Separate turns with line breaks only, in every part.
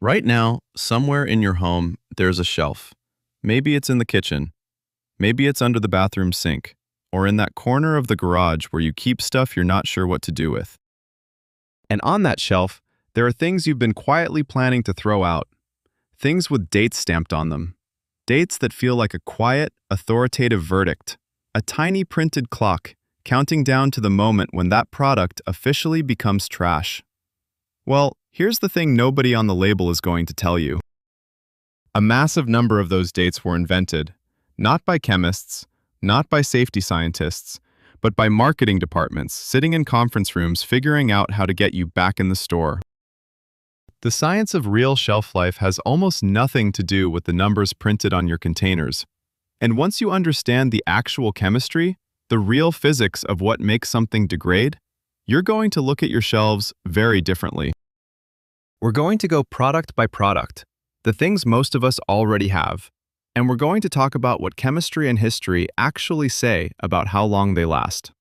Right now, somewhere in your home, there's a shelf. Maybe it's in the kitchen. Maybe it's under the bathroom sink, or in that corner of the garage where you keep stuff you're not sure what to do with. And on that shelf, there are things you've been quietly planning to throw out. Things with dates stamped on them. Dates that feel like a quiet, authoritative verdict. A tiny printed clock, counting down to the moment when that product officially becomes trash. Well, here's the thing nobody on the label is going to tell you. A massive number of those dates were invented, not by chemists, not by safety scientists, but by marketing departments sitting in conference rooms figuring out how to get you back in the store. The science of real shelf life has almost nothing to do with the numbers printed on your containers. And once you understand the actual chemistry, the real physics of what makes something degrade, you're going to look at your shelves very differently. We're going to go product by product, the things most of us already have, and we're going to talk about what chemistry and history actually say about how long they last.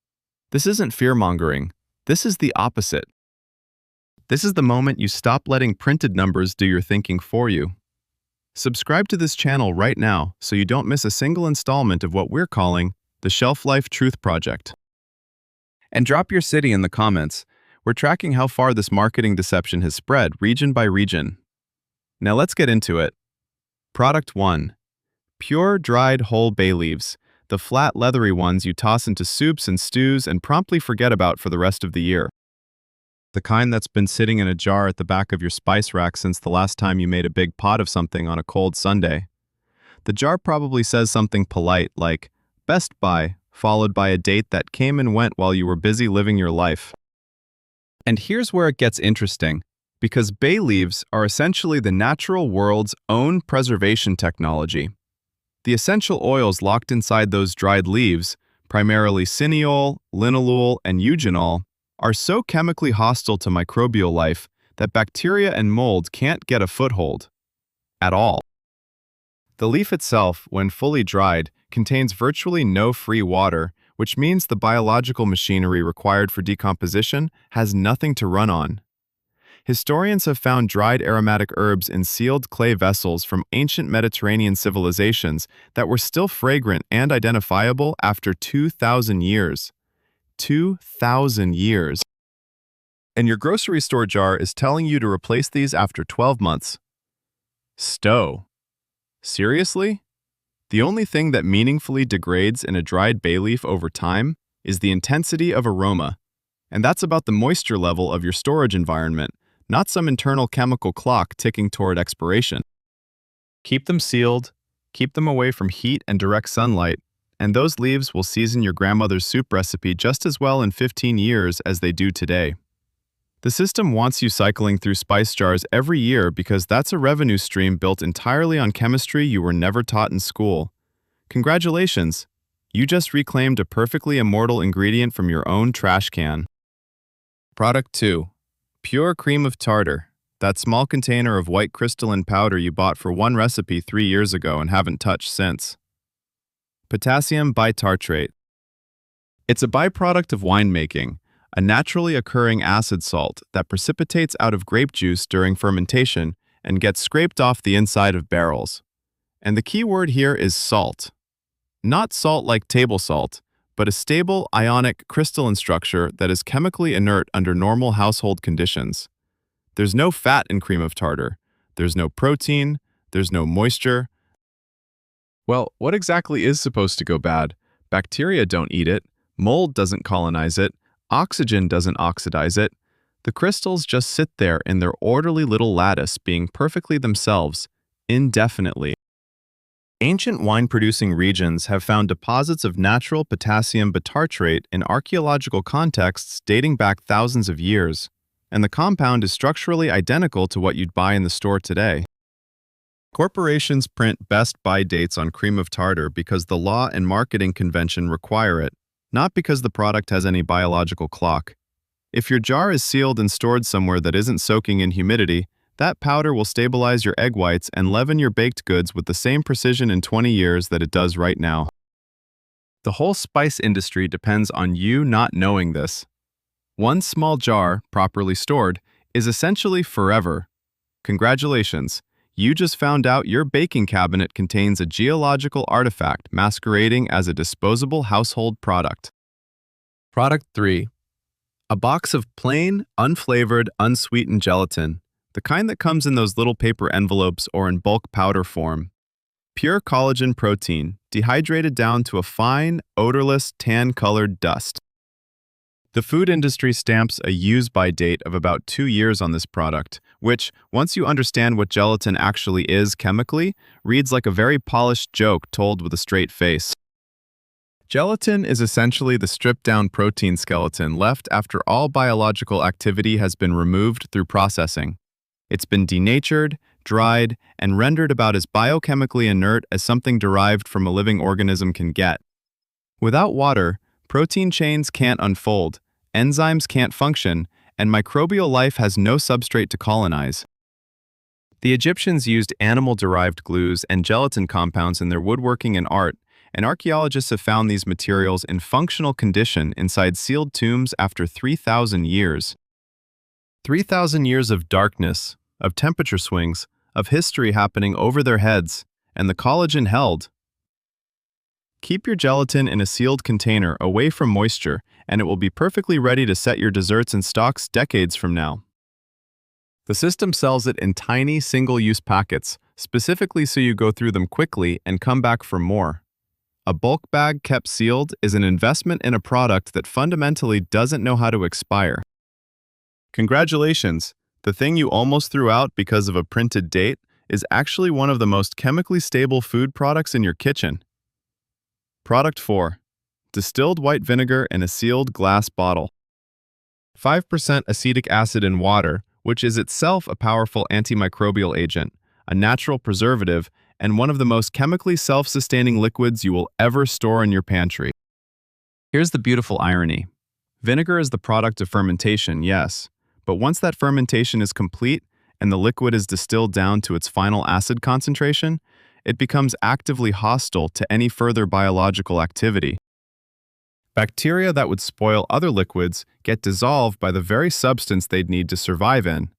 This isn't fear-mongering. This is the opposite. This is the moment you stop letting printed numbers do your thinking for you. Subscribe to this channel right now so you don't miss a single installment of what we're calling the Shelf Life Truth Project. And drop your city in the comments. We're tracking how far this marketing deception has spread region by region. Now let's get into it. Product 1. Pure dried whole bay leaves, the flat leathery ones you toss into soups and stews and promptly forget about for the rest of the year. The kind that's been sitting in a jar at the back of your spice rack since the last time you made a big pot of something on a cold Sunday. The jar probably says something polite like, Best Buy, followed by a date that came and went while you were busy living your life. And here's where it gets interesting, because bay leaves are essentially the natural world's own preservation technology. The essential oils locked inside those dried leaves, primarily cineol, linalool, and eugenol, are so chemically hostile to microbial life that bacteria and mold can't get a foothold at all. The leaf itself, when fully dried, contains virtually no free water, which means the biological machinery required for decomposition has nothing to run on. Historians have found dried aromatic herbs in sealed clay vessels from ancient Mediterranean civilizations that were still fragrant and identifiable after 2,000 years. 2,000 years. And your grocery store jar is telling you to replace these after 12 months. Stow. Seriously? The only thing that meaningfully degrades in a dried bay leaf over time is the intensity of aroma, and that's about the moisture level of your storage environment, not some internal chemical clock ticking toward expiration. Keep them sealed, keep them away from heat and direct sunlight, and those leaves will season your grandmother's soup recipe just as well in 15 years as they do today. The system wants you cycling through spice jars every year because that's a revenue stream built entirely on chemistry you were never taught in school. Congratulations! You just reclaimed a perfectly immortal ingredient from your own trash can. Product 2. Pure cream of tartar, that small container of white crystalline powder you bought for one recipe 3 years ago and haven't touched since. Potassium bitartrate. It's a byproduct of winemaking, a naturally occurring acid salt that precipitates out of grape juice during fermentation and gets scraped off the inside of barrels. And the key word here is salt. Not salt like table salt, but a stable, ionic, crystalline structure that is chemically inert under normal household conditions. There's no fat in cream of tartar. There's no protein. There's no moisture. Well, what exactly is supposed to go bad? Bacteria don't eat it, mold doesn't colonize it, oxygen doesn't oxidize it. The crystals just sit there in their orderly little lattice being perfectly themselves, indefinitely. Ancient wine-producing regions have found deposits of natural potassium bitartrate in archaeological contexts dating back thousands of years, and the compound is structurally identical to what you'd buy in the store today. Corporations print Best Buy dates on cream of tartar because the law and marketing convention require it, not because the product has any biological clock. If your jar is sealed and stored somewhere that isn't soaking in humidity, that powder will stabilize your egg whites and leaven your baked goods with the same precision in 20 years that it does right now. The whole spice industry depends on you not knowing this. One small jar, properly stored, is essentially forever. Congratulations! You just found out your baking cabinet contains a geological artifact masquerading as a disposable household product. Product 3. A box of plain, unflavored, unsweetened gelatin, the kind that comes in those little paper envelopes or in bulk powder form. Pure collagen protein, dehydrated down to a fine, odorless, tan-colored dust. The food industry stamps a use-by date of about 2 years on this product, which, once you understand what gelatin actually is chemically, reads like a very polished joke told with a straight face. Gelatin is essentially the stripped-down protein skeleton left after all biological activity has been removed through processing. It's been denatured, dried, and rendered about as biochemically inert as something derived from a living organism can get. Without water, protein chains can't unfold, enzymes can't function, and microbial life has no substrate to colonize. The Egyptians used animal-derived glues and gelatin compounds in their woodworking and art, and archaeologists have found these materials in functional condition inside sealed tombs after 3,000 years. 3,000 years of darkness, of temperature swings, of history happening over their heads, and the collagen held. Keep your gelatin in a sealed container away from moisture, and it will be perfectly ready to set your desserts and stocks decades from now. The system sells it in tiny single-use packets, specifically so you go through them quickly and come back for more. A bulk bag kept sealed is an investment in a product that fundamentally doesn't know how to expire. Congratulations! The thing you almost threw out because of a printed date is actually one of the most chemically stable food products in your kitchen. Product 4. Distilled white vinegar in a sealed glass bottle. 5% acetic acid in water, which is itself a powerful antimicrobial agent, a natural preservative, and one of the most chemically self-sustaining liquids you will ever store in your pantry. Here's the beautiful irony. Vinegar is the product of fermentation, yes, but once that fermentation is complete and the liquid is distilled down to its final acid concentration, it becomes actively hostile to any further biological activity. Bacteria that would spoil other liquids get dissolved by the very substance they'd need to survive in.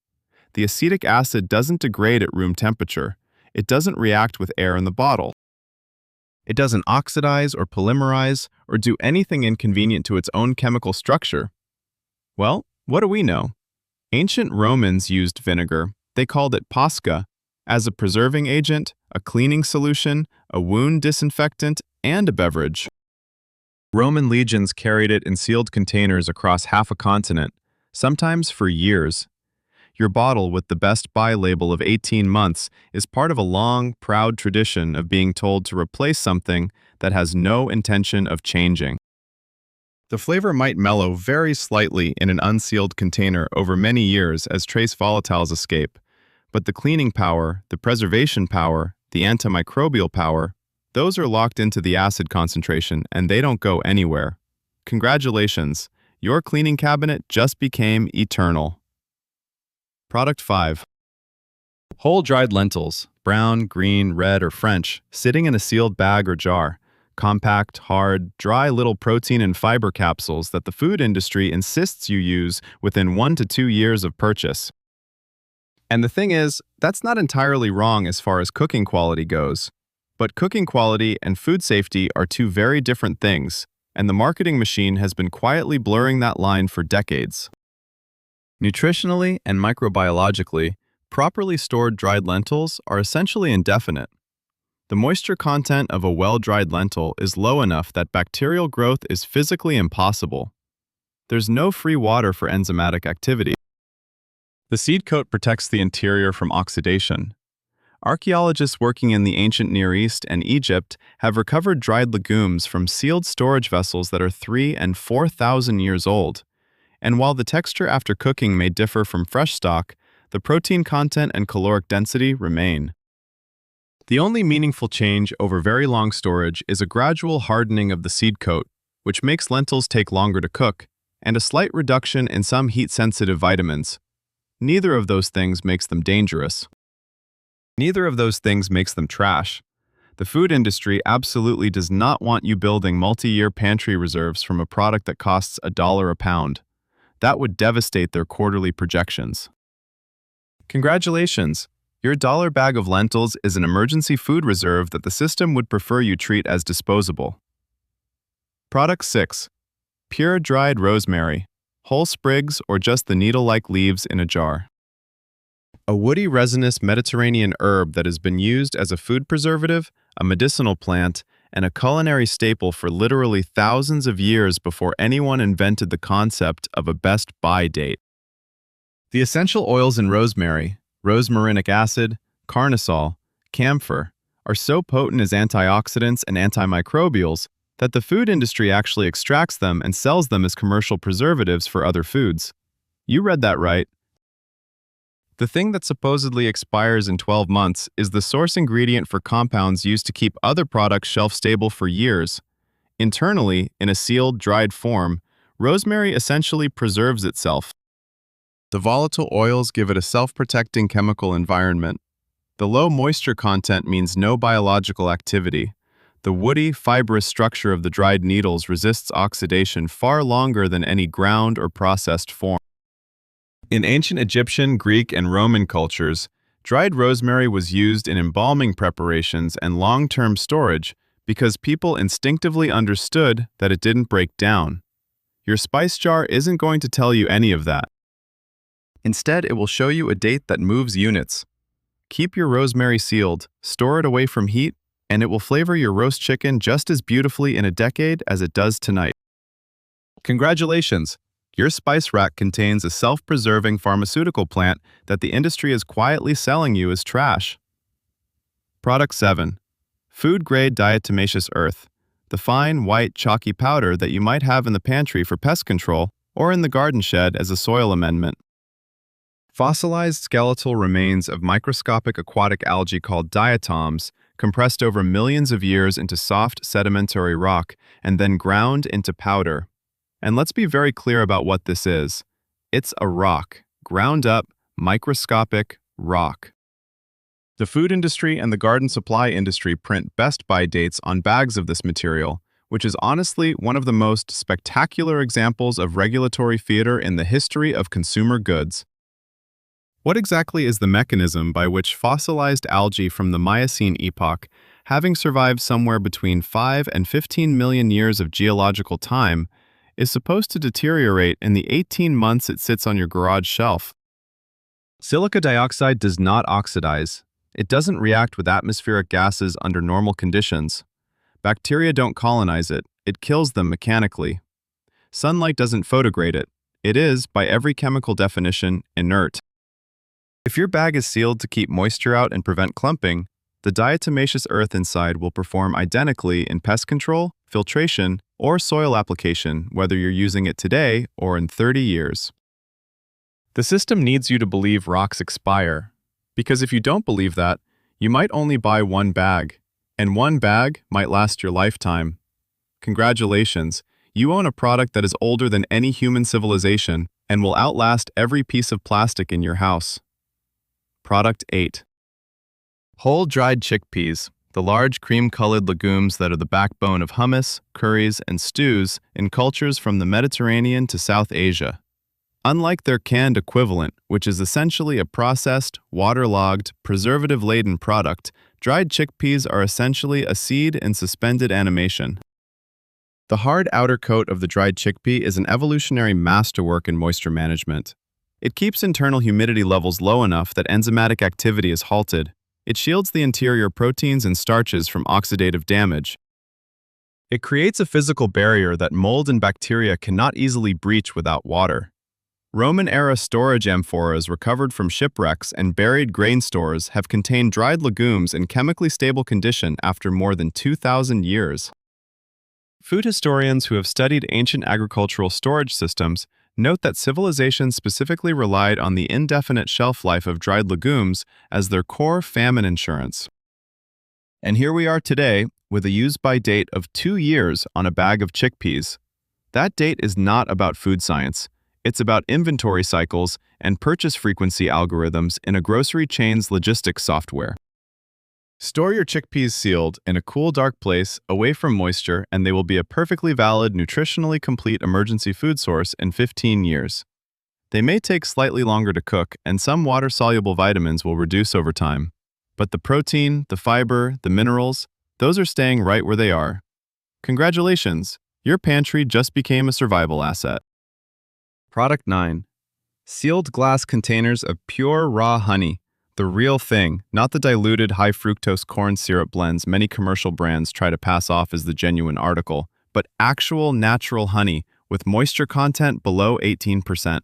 The acetic acid doesn't degrade at room temperature. It doesn't react with air in the bottle. It doesn't oxidize or polymerize or do anything inconvenient to its own chemical structure. Well, what do we know? Ancient Romans used vinegar, they called it posca, as a preserving agent, a cleaning solution, a wound disinfectant, and a beverage. Roman legions carried it in sealed containers across half a continent, sometimes for years. Your bottle with the Best Buy label of 18 months is part of a long, proud tradition of being told to replace something that has no intention of changing. The flavor might mellow very slightly in an unsealed container over many years as trace volatiles escape, but the cleaning power, the preservation power, the antimicrobial power, those are locked into the acid concentration and they don't go anywhere. Congratulations, your cleaning cabinet just became eternal. Product 5. Whole dried lentils, brown, green, red, or French, sitting in a sealed bag or jar. Compact, hard, dry little protein and fiber capsules that the food industry insists you use within 1 to 2 years of purchase. And the thing is, that's not entirely wrong as far as cooking quality goes. But cooking quality and food safety are two very different things, and the marketing machine has been quietly blurring that line for decades. Nutritionally and microbiologically, properly stored dried lentils are essentially indefinite. The moisture content of a well-dried lentil is low enough that bacterial growth is physically impossible. There's no free water for enzymatic activity. The seed coat protects the interior from oxidation. Archaeologists working in the ancient Near East and Egypt have recovered dried legumes from sealed storage vessels that are 3,000 and 4,000 years old. And while the texture after cooking may differ from fresh stock, the protein content and caloric density remain. The only meaningful change over very long storage is a gradual hardening of the seed coat, which makes lentils take longer to cook, and a slight reduction in some heat-sensitive vitamins. Neither of those things makes them dangerous. Neither of those things makes them trash. The food industry absolutely does not want you building multi-year pantry reserves from a product that costs $1 a pound. That would devastate their quarterly projections. Congratulations! Your dollar bag of lentils is an emergency food reserve that the system would prefer you treat as disposable. Product 6. Pure dried rosemary, whole sprigs or just the needle-like leaves in a jar. A woody resinous Mediterranean herb that has been used as a food preservative, a medicinal plant, and a culinary staple for literally thousands of years before anyone invented the concept of a best buy date. The essential oils in rosemary, rosmarinic acid, carnosol, camphor, are so potent as antioxidants and antimicrobials that the food industry actually extracts them and sells them as commercial preservatives for other foods. You read that right. The thing that supposedly expires in 12 months is the source ingredient for compounds used to keep other products shelf-stable for years. Internally, in a sealed, dried form, rosemary essentially preserves itself. The volatile oils give it a self-protecting chemical environment. The low moisture content means no biological activity. The woody, fibrous structure of the dried needles resists oxidation far longer than any ground or processed form. In ancient Egyptian, Greek, and Roman cultures, dried rosemary was used in embalming preparations and long-term storage because people instinctively understood that it didn't break down. Your spice jar isn't going to tell you any of that. Instead, it will show you a date that moves units. Keep your rosemary sealed, store it away from heat, and it will flavor your roast chicken just as beautifully in a decade as it does tonight. Congratulations! Your spice rack contains a self-preserving pharmaceutical plant that the industry is quietly selling you as trash. Product 7. Food-grade diatomaceous earth, the fine, white, chalky powder that you might have in the pantry for pest control or in the garden shed as a soil amendment. Fossilized skeletal remains of microscopic aquatic algae called diatoms, compressed over millions of years into soft sedimentary rock and then ground into powder. And let's be very clear about what this is. It's a rock, ground up, microscopic rock. The food industry and the garden supply industry print best buy dates on bags of this material, which is honestly one of the most spectacular examples of regulatory theater in the history of consumer goods. What exactly is the mechanism by which fossilized algae from the Miocene epoch, having survived somewhere between 5 and 15 million years of geological time, is supposed to deteriorate in the 18 months it sits on your garage shelf? Silica dioxide does not oxidize. It doesn't react with atmospheric gases under normal conditions. Bacteria don't colonize it. It kills them mechanically. Sunlight doesn't photograde it. It is, by every chemical definition, inert. If your bag is sealed to keep moisture out and prevent clumping, the diatomaceous earth inside will perform identically in pest control, filtration, or soil application, whether you're using it today or in 30 years. The system needs you to believe rocks expire, because if you don't believe that, you might only buy one bag, and one bag might last your lifetime. Congratulations, you own a product that is older than any human civilization and will outlast every piece of plastic in your house. Product 8. Whole dried chickpeas, the large cream-colored legumes that are the backbone of hummus, curries, and stews in cultures from the Mediterranean to South Asia. Unlike their canned equivalent, which is essentially a processed, waterlogged, preservative-laden product, dried chickpeas are essentially a seed in suspended animation. The hard outer coat of the dried chickpea is an evolutionary masterwork in moisture management. It keeps internal humidity levels low enough that enzymatic activity is halted. It shields the interior proteins and starches from oxidative damage. It creates a physical barrier that mold and bacteria cannot easily breach without water. Roman-era storage amphoras recovered from shipwrecks and buried grain stores have contained dried legumes in chemically stable condition after more than 2,000 years. Food historians who have studied ancient agricultural storage systems note that civilizations specifically relied on the indefinite shelf life of dried legumes as their core famine insurance. And here we are today with a use-by date of 2 years on a bag of chickpeas. That date is not about food science. It's about inventory cycles and purchase frequency algorithms in a grocery chain's logistics software. Store your chickpeas sealed in a cool, dark place away from moisture, and they will be a perfectly valid, nutritionally complete emergency food source in 15 years. They may take slightly longer to cook, and some water-soluble vitamins will reduce over time. But the protein, the fiber, the minerals, those are staying right where they are. Congratulations! Your pantry just became a survival asset. Product 9. Sealed glass containers of pure raw honey. The real thing, not the diluted high-fructose corn syrup blends many commercial brands try to pass off as the genuine article, but actual natural honey with moisture content below 18%.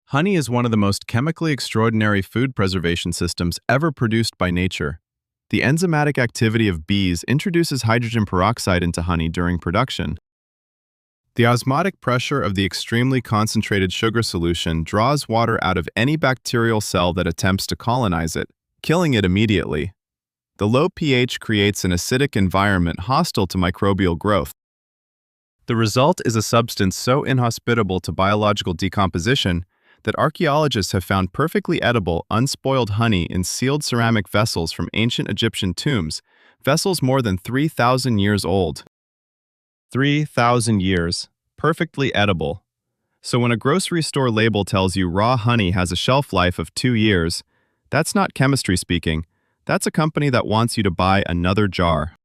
Honey is one of the most chemically extraordinary food preservation systems ever produced by nature. The enzymatic activity of bees introduces hydrogen peroxide into honey during production. The osmotic pressure of the extremely concentrated sugar solution draws water out of any bacterial cell that attempts to colonize it, killing it immediately. The low pH creates an acidic environment hostile to microbial growth. The result is a substance so inhospitable to biological decomposition that archaeologists have found perfectly edible, unspoiled honey in sealed ceramic vessels from ancient Egyptian tombs, vessels more than 3,000 years old. 3,000 years, perfectly edible. So when a grocery store label tells you raw honey has a shelf life of 2 years, that's not chemistry speaking. That's a company that wants you to buy another jar.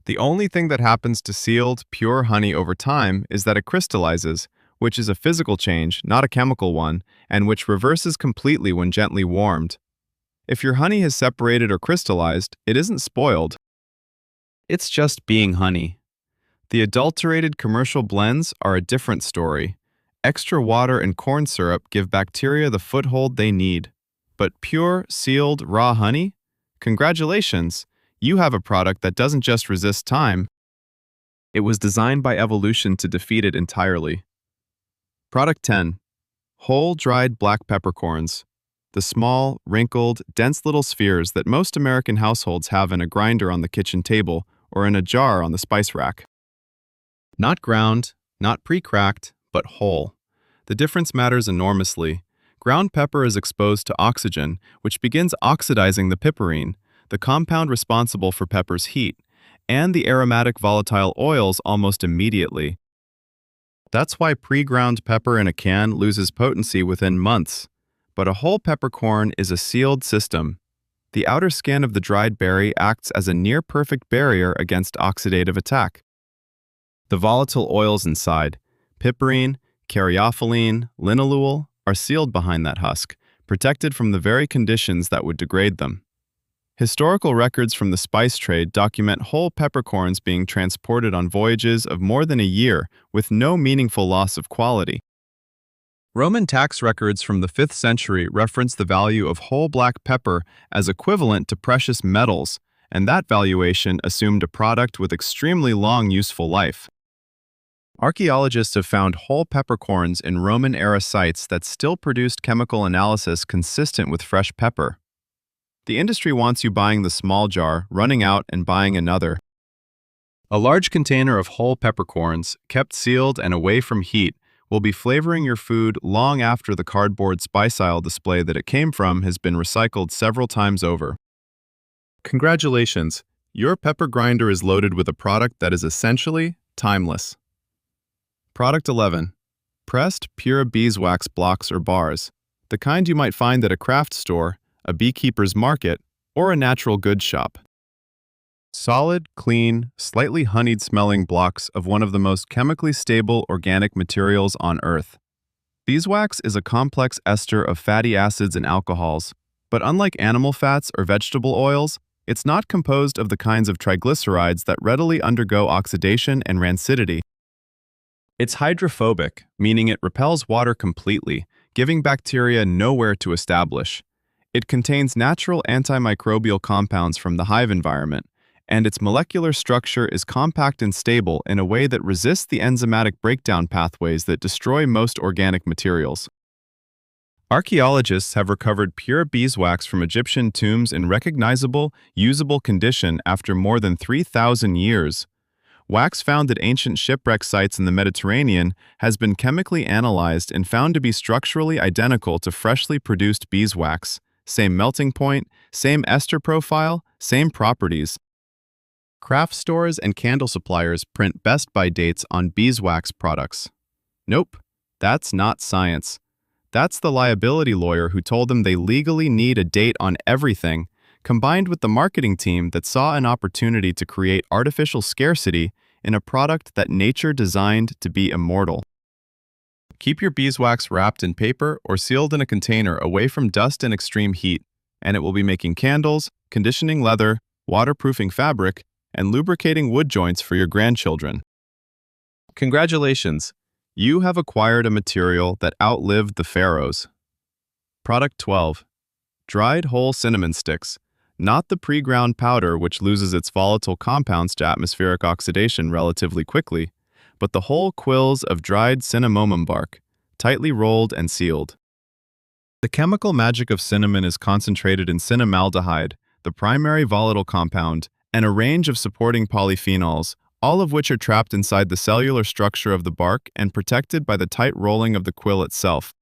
The only thing that happens to sealed, pure honey over time is that it crystallizes, which is a physical change, not a chemical one, and which reverses completely when gently warmed. If your honey has separated or crystallized, it isn't spoiled. It's just being honey. The adulterated commercial blends are a different story. Extra water and corn syrup give bacteria the foothold they need. But pure, sealed, raw honey? Congratulations! You have a product that doesn't just resist time. It was designed by evolution to defeat it entirely. Product 10. Whole dried black peppercorns. The small, wrinkled, dense little spheres that most American households have in a grinder on the kitchen table or in a jar on the spice rack. Not ground, not pre-cracked, but whole. The difference matters enormously. Ground pepper is exposed to oxygen, which begins oxidizing the piperine, the compound responsible for pepper's heat, and the aromatic volatile oils almost immediately. That's why pre-ground pepper in a can loses potency within months. But a whole peppercorn is a sealed system. The outer skin of the dried berry acts as a near-perfect barrier against oxidative attack. The volatile oils inside, piperine, caryophyllene, linalool, are sealed behind that husk, protected from the very conditions that would degrade them. Historical records from the spice trade document whole peppercorns being transported on voyages of more than a year with no meaningful loss of quality. Roman tax records from the 5th century reference the value of whole black pepper as equivalent to precious metals, and that valuation assumed a product with extremely long useful life. Archaeologists have found whole peppercorns in Roman-era sites that still produced chemical analysis consistent with fresh pepper. The industry wants you buying the small jar, running out, and buying another. A large container of whole peppercorns, kept sealed and away from heat, will be flavoring your food long after the cardboard spice aisle display that it came from has been recycled several times over. Congratulations! Your pepper grinder is loaded with a product that is essentially timeless. Product 11. Pressed pure beeswax blocks or bars, the kind you might find at a craft store, a beekeeper's market, or a natural goods shop. Solid, clean, slightly honeyed-smelling blocks of one of the most chemically stable organic materials on Earth. Beeswax is a complex ester of fatty acids and alcohols, but unlike animal fats or vegetable oils, it's not composed of the kinds of triglycerides that readily undergo oxidation and rancidity. It's hydrophobic, meaning it repels water completely, giving bacteria nowhere to establish. It contains natural antimicrobial compounds from the hive environment, and its molecular structure is compact and stable in a way that resists the enzymatic breakdown pathways that destroy most organic materials. Archaeologists have recovered pure beeswax from Egyptian tombs in recognizable, usable condition after more than 3,000 years. Wax found at ancient shipwreck sites in the Mediterranean has been chemically analyzed and found to be structurally identical to freshly produced beeswax. Same melting point, same ester profile, same properties. Craft stores and candle suppliers print best-by dates on beeswax products. Nope, That's not science. That's the liability lawyer who told them they legally need a date on everything, combined with the marketing team that saw an opportunity to create artificial scarcity in a product that nature designed to be immortal. Keep your beeswax wrapped in paper or sealed in a container away from dust and extreme heat, and it will be making candles, conditioning leather, waterproofing fabric, and lubricating wood joints for your grandchildren. Congratulations! You have acquired a material that outlived the pharaohs. Product 12. Dried whole cinnamon sticks. Not the pre-ground powder which loses its volatile compounds to atmospheric oxidation relatively quickly, but the whole quills of dried cinnamomum bark, tightly rolled and sealed. The chemical magic of cinnamon is concentrated in cinnamaldehyde, the primary volatile compound, and a range of supporting polyphenols, all of which are trapped inside the cellular structure of the bark and protected by the tight rolling of the quill itself.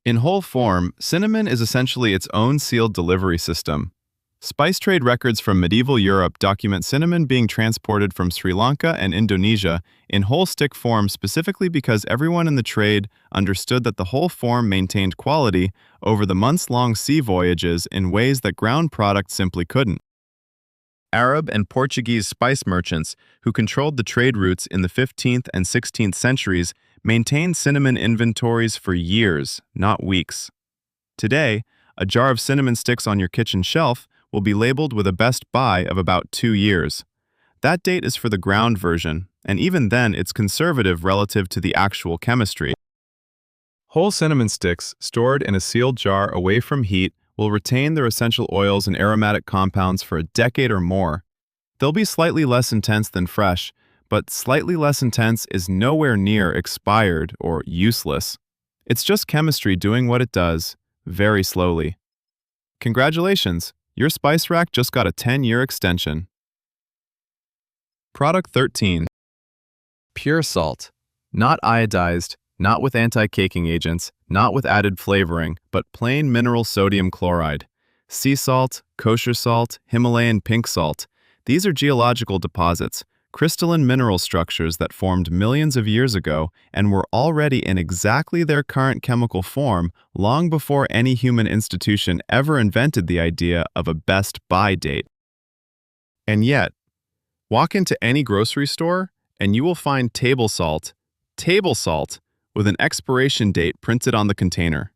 In whole form, cinnamon is essentially its own sealed delivery system. Spice trade records from medieval Europe document cinnamon being transported from Sri Lanka and Indonesia in whole stick form specifically because everyone in the trade understood that the whole form maintained quality over the months-long sea voyages in ways that ground products simply couldn't. Arab and Portuguese spice merchants who controlled the trade routes in the 15th and 16th centuries maintained cinnamon inventories for years, not weeks. Today, a jar of cinnamon sticks on your kitchen shelf will be labeled with a best buy of about 2 years. That date is for the ground version, and even then it's conservative relative to the actual chemistry. Whole cinnamon sticks, stored in a sealed jar away from heat, will retain their essential oils and aromatic compounds for a decade or more. They'll be slightly less intense than fresh, but slightly less intense is nowhere near expired or useless. It's just chemistry doing what it does, very slowly. Congratulations! Your spice rack just got a 10-year extension. Product 13. Pure salt. Not iodized, not with anti-caking agents, not with added flavoring, but plain mineral sodium chloride. Sea salt, kosher salt, Himalayan pink salt. These are geological deposits, crystalline mineral structures that formed millions of years ago and were already in exactly their current chemical form long before any human institution ever invented the idea of a best buy date. And yet, walk into any grocery store and you will find table salt, with an expiration date printed on the container.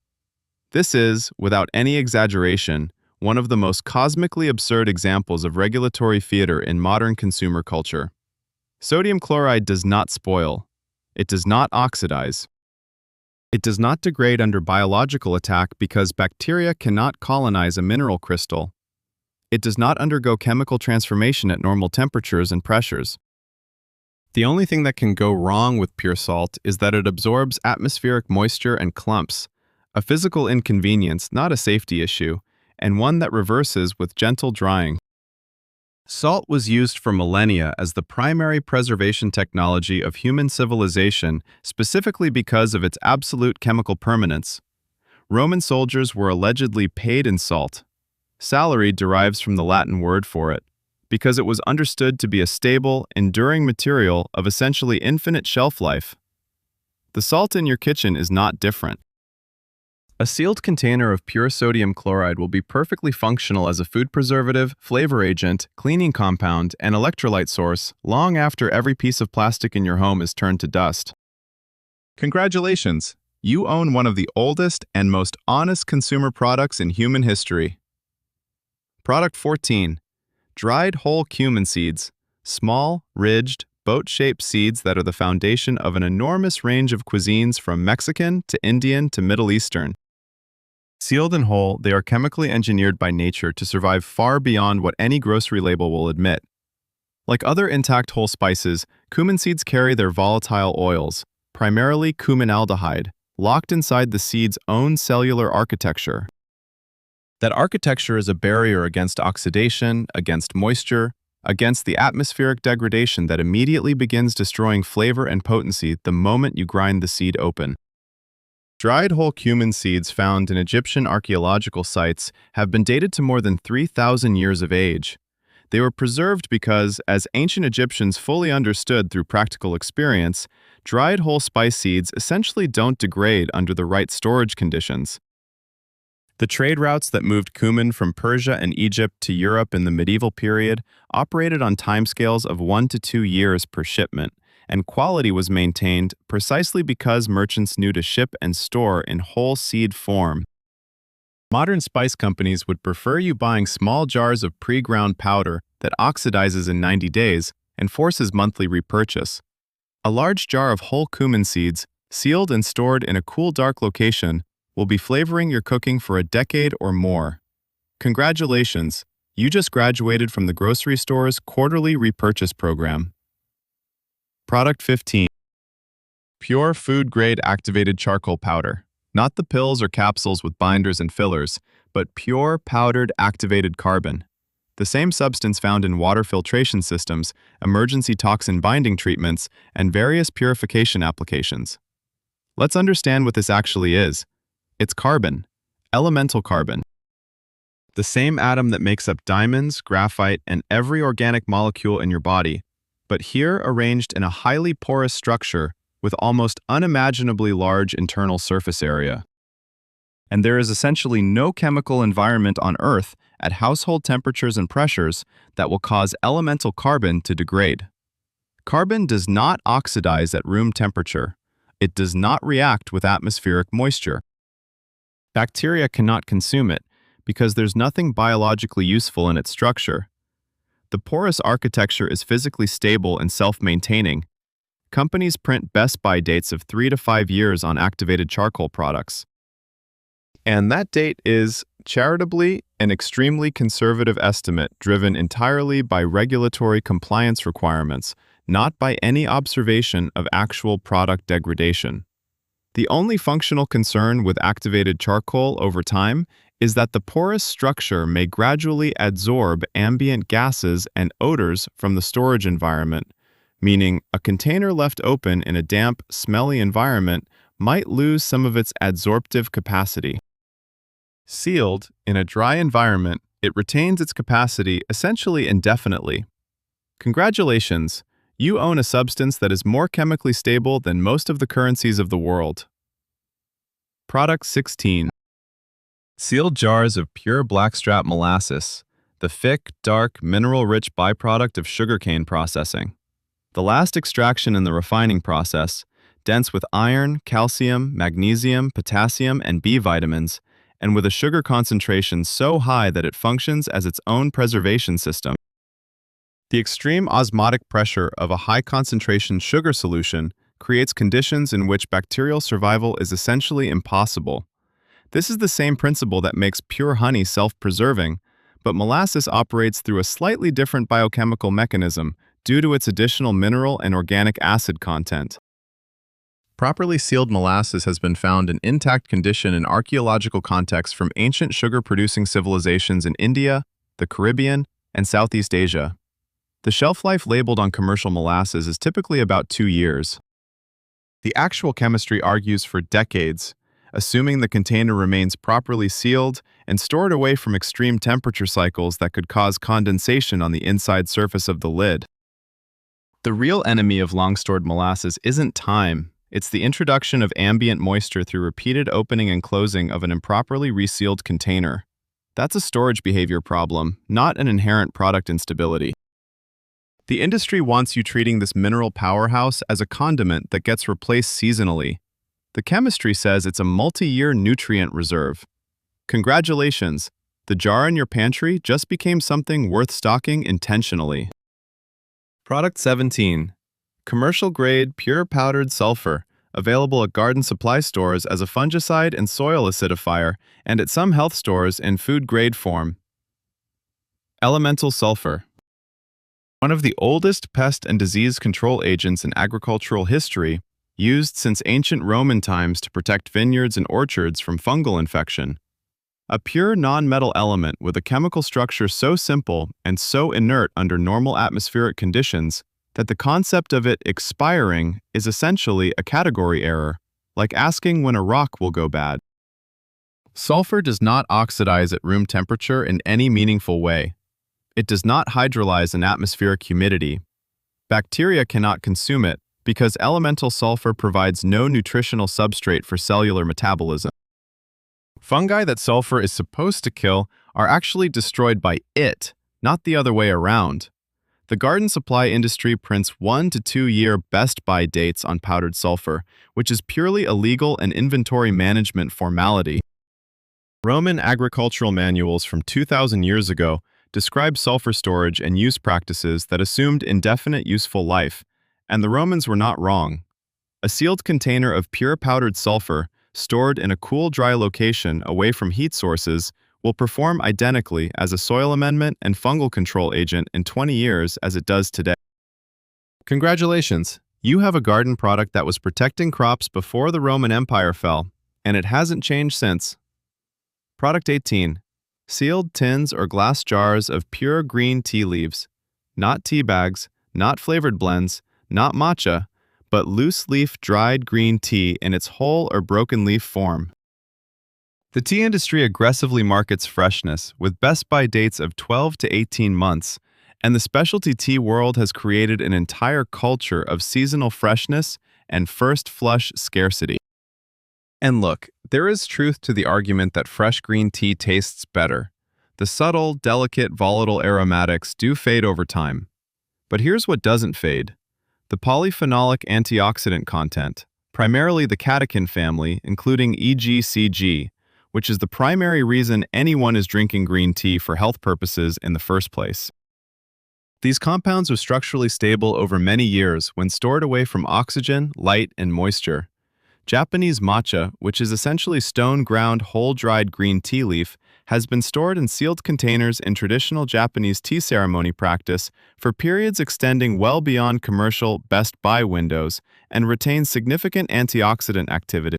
This is, without any exaggeration, one of the most cosmically absurd examples of regulatory theater in modern consumer culture. Sodium chloride does not spoil. It does not oxidize. It does not degrade under biological attack because bacteria cannot colonize a mineral crystal. It does not undergo chemical transformation at normal temperatures and pressures. The only thing that can go wrong with pure salt is that it absorbs atmospheric moisture and clumps, a physical inconvenience, not a safety issue, and one that reverses with gentle drying. Salt was used for millennia as the primary preservation technology of human civilization, specifically because of its absolute chemical permanence. Roman soldiers were allegedly paid in salt. Salary derives from the Latin word for it, because it was understood to be a stable, enduring material of essentially infinite shelf life. The salt in your kitchen is not different. A sealed container of pure sodium chloride will be perfectly functional as a food preservative, flavor agent, cleaning compound, and electrolyte source long after every piece of plastic in your home is turned to dust. Congratulations! You own one of the oldest and most honest consumer products in human history. Product 14. Dried whole cumin seeds. Small, ridged, boat-shaped seeds that are the foundation of an enormous range of cuisines from Mexican to Indian to Middle Eastern. Sealed and whole, they are chemically engineered by nature to survive far beyond what any grocery label will admit. Like other intact whole spices, cumin seeds carry their volatile oils, primarily cuminaldehyde, locked inside the seed's own cellular architecture. That architecture is a barrier against oxidation, against moisture, against the atmospheric degradation that immediately begins destroying flavor and potency the moment you grind the seed open. Dried whole cumin seeds found in Egyptian archaeological sites have been dated to more than 3,000 years of age. They were preserved because, as ancient Egyptians fully understood through practical experience, Dried whole spice seeds essentially don't degrade under the right storage conditions. The trade routes that moved cumin from Persia and Egypt to Europe in the medieval period operated on timescales of 1 to 2 years per shipment, and quality was maintained precisely because merchants knew to ship and store in whole seed form. Modern spice companies would prefer you buying small jars of pre-ground powder that oxidizes in 90 days and forces monthly repurchase. A large jar of whole cumin seeds, sealed and stored in a cool, dark location, will be flavoring your cooking for a decade or more. Congratulations, you just graduated from the grocery store's quarterly repurchase program. Product 15. Pure food-grade activated charcoal powder. Not the pills or capsules with binders and fillers, but pure powdered activated carbon. The same substance found in water filtration systems, emergency toxin binding treatments, and various purification applications. Let's understand what this actually is. It's carbon, elemental carbon. The same atom that makes up diamonds, graphite, and every organic molecule in your body, but here arranged in a highly porous structure with almost unimaginably large internal surface area. And there is essentially no chemical environment on Earth at household temperatures and pressures that will cause elemental carbon to degrade. Carbon does not oxidize at room temperature. It does not react with atmospheric moisture. Bacteria cannot consume it because there's nothing biologically useful in its structure. The porous architecture is physically stable and self-maintaining. Companies print best-by dates of 3 to 5 years on activated charcoal products. And that date is, charitably, an extremely conservative estimate driven entirely by regulatory compliance requirements, not by any observation of actual product degradation. The only functional concern with activated charcoal over time is that the porous structure may gradually adsorb ambient gases and odors from the storage environment, meaning a container left open in a damp, smelly environment might lose some of its adsorptive capacity. Sealed in a dry environment, it retains its capacity essentially indefinitely. Congratulations! You own a substance that is more chemically stable than most of the currencies of the world. Product 16. Sealed jars of pure blackstrap molasses, the thick, dark, mineral-rich byproduct of sugarcane processing. The last extraction in the refining process, dense with iron, calcium, magnesium, potassium, and B vitamins, and with a sugar concentration so high that it functions as its own preservation system. The extreme osmotic pressure of a high-concentration sugar solution creates conditions in which bacterial survival is essentially impossible. This is the same principle that makes pure honey self-preserving, but molasses operates through a slightly different biochemical mechanism due to its additional mineral and organic acid content. Properly sealed molasses has been found in intact condition in archaeological contexts from ancient sugar-producing civilizations in India, the Caribbean, and Southeast Asia. The shelf life labeled on commercial molasses is typically about 2 years. The actual chemistry argues for decades, assuming the container remains properly sealed and stored away from extreme temperature cycles that could cause condensation on the inside surface of the lid. The real enemy of long-stored molasses isn't time. It's the introduction of ambient moisture through repeated opening and closing of an improperly resealed container. That's a storage behavior problem, not an inherent product instability. The industry wants you treating this mineral powerhouse as a condiment that gets replaced seasonally. The chemistry says it's a multi-year nutrient reserve. Congratulations! The jar in your pantry just became something worth stocking intentionally. Product 17. Commercial-grade pure powdered sulfur, available at garden supply stores as a fungicide and soil acidifier, and at some health stores in food-grade form. Elemental sulfur. One of the oldest pest and disease control agents in agricultural history, used since ancient Roman times to protect vineyards and orchards from fungal infection. A pure non-metal element with a chemical structure so simple and so inert under normal atmospheric conditions that the concept of it expiring is essentially a category error, like asking when a rock will go bad. Sulfur does not oxidize at room temperature in any meaningful way. It does not hydrolyze in atmospheric humidity. Bacteria cannot consume it because elemental sulfur provides no nutritional substrate for cellular metabolism. Fungi that sulfur is supposed to kill are actually destroyed by it, not the other way around. The garden supply industry prints 1 to 2 year best buy dates on powdered sulfur, which is purely illegal and inventory management formality. Roman agricultural manuals from 2,000 years ago describe sulfur storage and use practices that assumed indefinite useful life, and the Romans were not wrong. A sealed container of pure powdered sulfur, stored in a cool, dry location away from heat sources, will perform identically as a soil amendment and fungal control agent in 20 years as it does today. Congratulations! You have a garden product that was protecting crops before the Roman Empire fell, and it hasn't changed since. Product 18. Sealed tins or glass jars of pure green tea leaves. Not tea bags, not flavored blends, not matcha, but loose-leaf dried green tea in its whole or broken leaf form. The tea industry aggressively markets freshness with best buy dates of 12 to 18 months, and the specialty tea world has created an entire culture of seasonal freshness and first flush scarcity. And look, there is truth to the argument that fresh green tea tastes better. The subtle, delicate, volatile aromatics do fade over time. But here's what doesn't fade: the polyphenolic antioxidant content, primarily the catechin family, including EGCG, which is the primary reason anyone is drinking green tea for health purposes in the first place. These compounds are structurally stable over many years when stored away from oxygen, light, and moisture. Japanese matcha, which is essentially stone-ground whole-dried green tea leaf, has been stored in sealed containers in traditional Japanese tea ceremony practice for periods extending well beyond commercial best buy windows and retains significant antioxidant activity.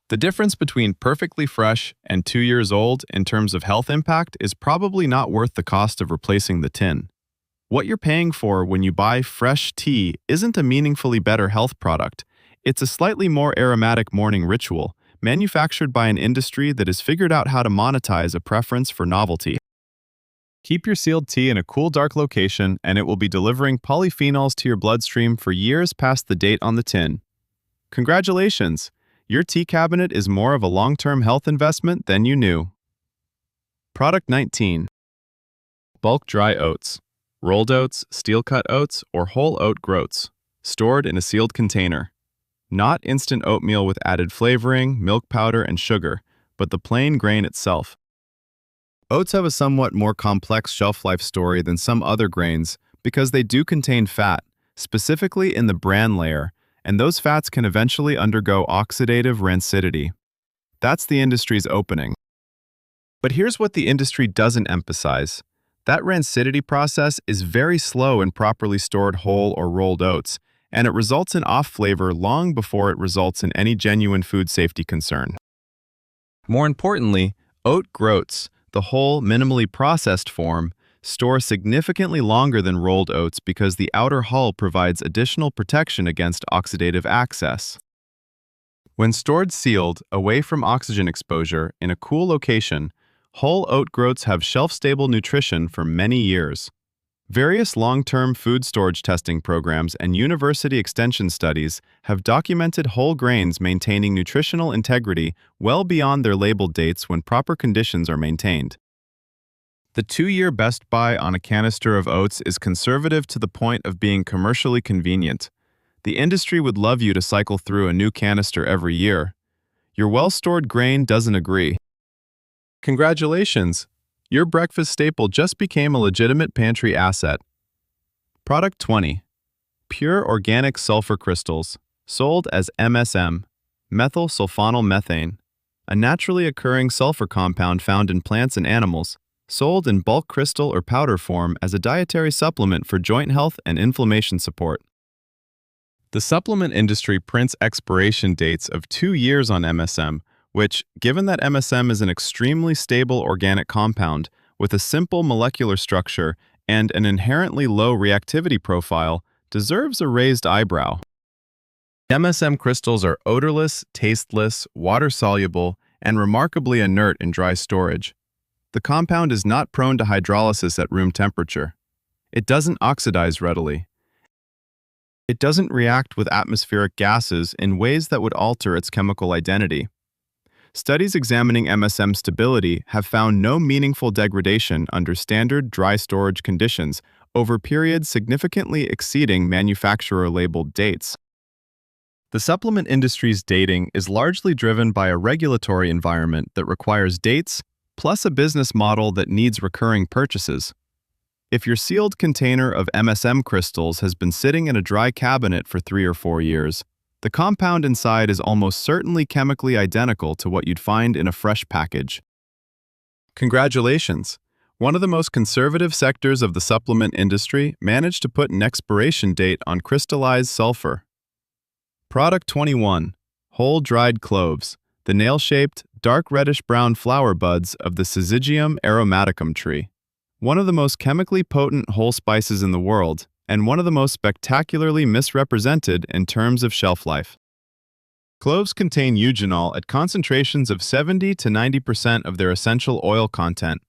The difference between perfectly fresh and 2 years old in terms of health impact is probably not worth the cost of replacing the tin. What you're paying for when you buy fresh tea isn't a meaningfully better health product. It's a slightly more aromatic morning ritual, manufactured by an industry that has figured out how to monetize a preference for novelty. Keep your sealed tea in a cool, dark location, and it will be delivering polyphenols to your bloodstream for years past the date on the tin. Congratulations! Your tea cabinet is more of a long-term health investment than you knew. Product 19. Bulk dry oats. Rolled oats, steel-cut oats, or whole oat groats, stored in a sealed container. Not instant oatmeal with added flavoring, milk powder, and sugar, but the plain grain itself. Oats have a somewhat more complex shelf life story than some other grains because they do contain fat, specifically in the bran layer, and those fats can eventually undergo oxidative rancidity. That's the industry's opening. But here's what the industry doesn't emphasize. That rancidity process is very slow in properly stored whole or rolled oats, and it results in off flavor long before it results in any genuine food safety concern. More importantly, oat groats, the whole, minimally processed form, store significantly longer than rolled oats because the outer hull provides additional protection against oxidative access. When stored sealed, away from oxygen exposure, in a cool location, whole oat groats have shelf-stable nutrition for many years. Various long-term food storage testing programs and university extension studies have documented whole grains maintaining nutritional integrity well beyond their labeled dates when proper conditions are maintained. The 2-year best buy on a canister of oats is conservative to the point of being commercially convenient. The industry would love you to cycle through a new canister every year. Your well-stored grain doesn't agree. Congratulations! Your breakfast staple just became a legitimate pantry asset. Product 20. Pure organic sulfur crystals, sold as MSM, methyl sulfonyl methane, a naturally occurring sulfur compound found in plants and animals, sold in bulk crystal or powder form as a dietary supplement for joint health and inflammation support. The supplement industry prints expiration dates of 2 years on MSM, which, given that MSM is an extremely stable organic compound with a simple molecular structure and an inherently low reactivity profile, deserves a raised eyebrow. MSM crystals are odorless, tasteless, water-soluble, and remarkably inert in dry storage. The compound is not prone to hydrolysis at room temperature. It doesn't oxidize readily. It doesn't react with atmospheric gases in ways that would alter its chemical identity. Studies examining MSM stability have found no meaningful degradation under standard dry storage conditions over periods significantly exceeding manufacturer-labeled dates. The supplement industry's dating is largely driven by a regulatory environment that requires dates, plus a business model that needs recurring purchases. If your sealed container of MSM crystals has been sitting in a dry cabinet for 3 or 4 years, the compound inside is almost certainly chemically identical to what you'd find in a fresh package. Congratulations! One of the most conservative sectors of the supplement industry managed to put an expiration date on crystallized sulfur. Product 21. Whole dried cloves, the nail-shaped, dark reddish-brown flower buds of the Syzygium aromaticum tree. One of the most chemically potent whole spices in the world, and one of the most spectacularly misrepresented in terms of shelf life. Cloves contain eugenol at concentrations of 70 to 90% of their essential oil content.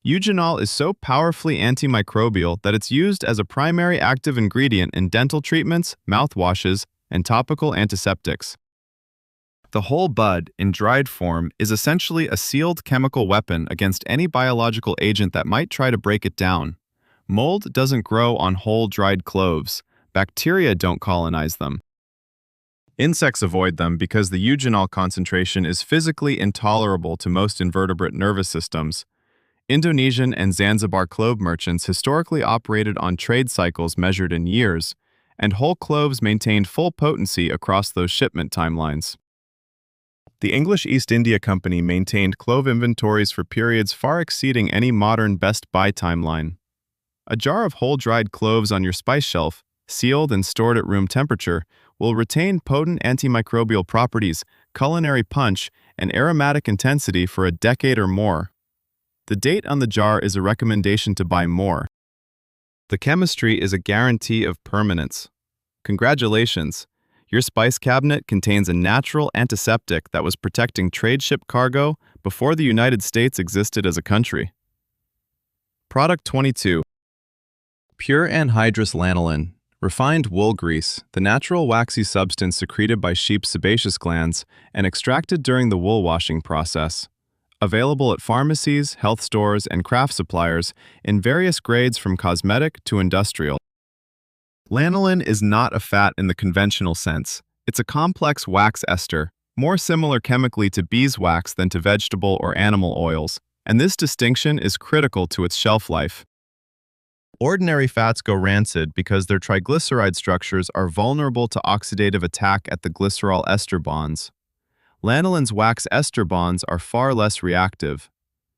Eugenol is so powerfully antimicrobial that it's used as a primary active ingredient in dental treatments, mouthwashes, and topical antiseptics. The whole bud, in dried form, is essentially a sealed chemical weapon against any biological agent that might try to break it down. Mold doesn't grow on whole dried cloves. Bacteria don't colonize them. Insects avoid them because the eugenol concentration is physically intolerable to most invertebrate nervous systems. Indonesian and Zanzibar clove merchants historically operated on trade cycles measured in years, and whole cloves maintained full potency across those shipment timelines. The English East India Company maintained clove inventories for periods far exceeding any modern best buy timeline. A jar of whole dried cloves on your spice shelf, sealed and stored at room temperature, will retain potent antimicrobial properties, culinary punch, and aromatic intensity for a decade or more. The date on the jar is a recommendation to buy more. The chemistry is a guarantee of permanence. Congratulations! Your spice cabinet contains a natural antiseptic that was protecting trade ship cargo before the United States existed as a country. Product 22. Pure anhydrous lanolin, refined wool grease, the natural waxy substance secreted by sheep's sebaceous glands and extracted during the wool washing process. Available at pharmacies, health stores, and craft suppliers in various grades from cosmetic to industrial. Lanolin is not a fat in the conventional sense. It's a complex wax ester, more similar chemically to beeswax than to vegetable or animal oils, and this distinction is critical to its shelf life. Ordinary fats go rancid because their triglyceride structures are vulnerable to oxidative attack at the glycerol ester bonds. Lanolin's wax ester bonds are far less reactive.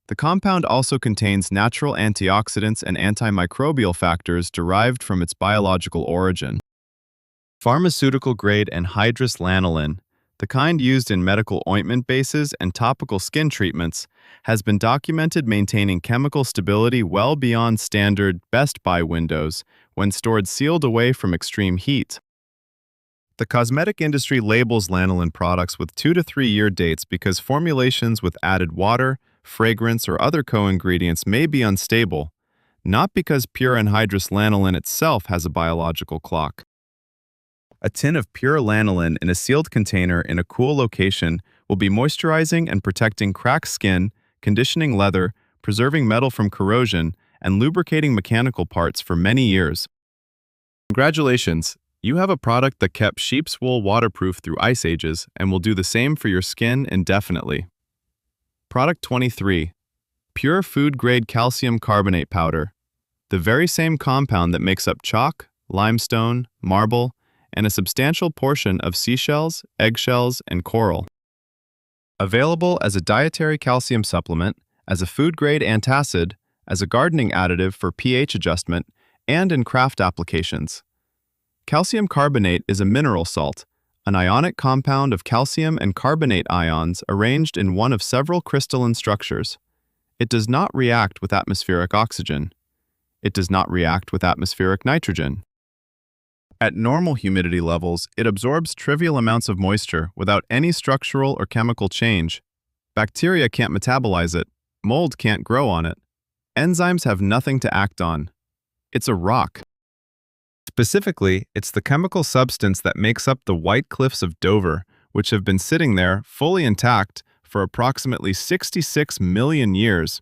The compound also contains natural antioxidants and antimicrobial factors derived from its biological origin. Pharmaceutical-grade anhydrous lanolin, the kind used in medical ointment bases and topical skin treatments, has been documented maintaining chemical stability well beyond standard best buy windows when stored sealed away from extreme heat. The cosmetic industry labels lanolin products with 2 to 3 year dates because formulations with added water, fragrance, or other co-ingredients may be unstable, not because pure anhydrous lanolin itself has a biological clock. A tin of pure lanolin in a sealed container in a cool location will be moisturizing and protecting cracked skin, conditioning leather, preserving metal from corrosion, and lubricating mechanical parts for many years. Congratulations! You have a product that kept sheep's wool waterproof through ice ages and will do the same for your skin indefinitely. Product 23. Pure food-grade calcium carbonate powder. The very same compound that makes up chalk, limestone, marble, and a substantial portion of seashells, eggshells, and coral. Available as a dietary calcium supplement, as a food-grade antacid, as a gardening additive for pH adjustment, and in craft applications. Calcium carbonate is a mineral salt, an ionic compound of calcium and carbonate ions arranged in one of several crystalline structures. It does not react with atmospheric oxygen. It does not react with atmospheric nitrogen. At normal humidity levels, it absorbs trivial amounts of moisture without any structural or chemical change. Bacteria can't metabolize it. Mold can't grow on it. Enzymes have nothing to act on. It's a rock. Its Specifically, it's the chemical substance that makes up the White Cliffs of Dover, which have been sitting there fully intact for approximately 66 million years.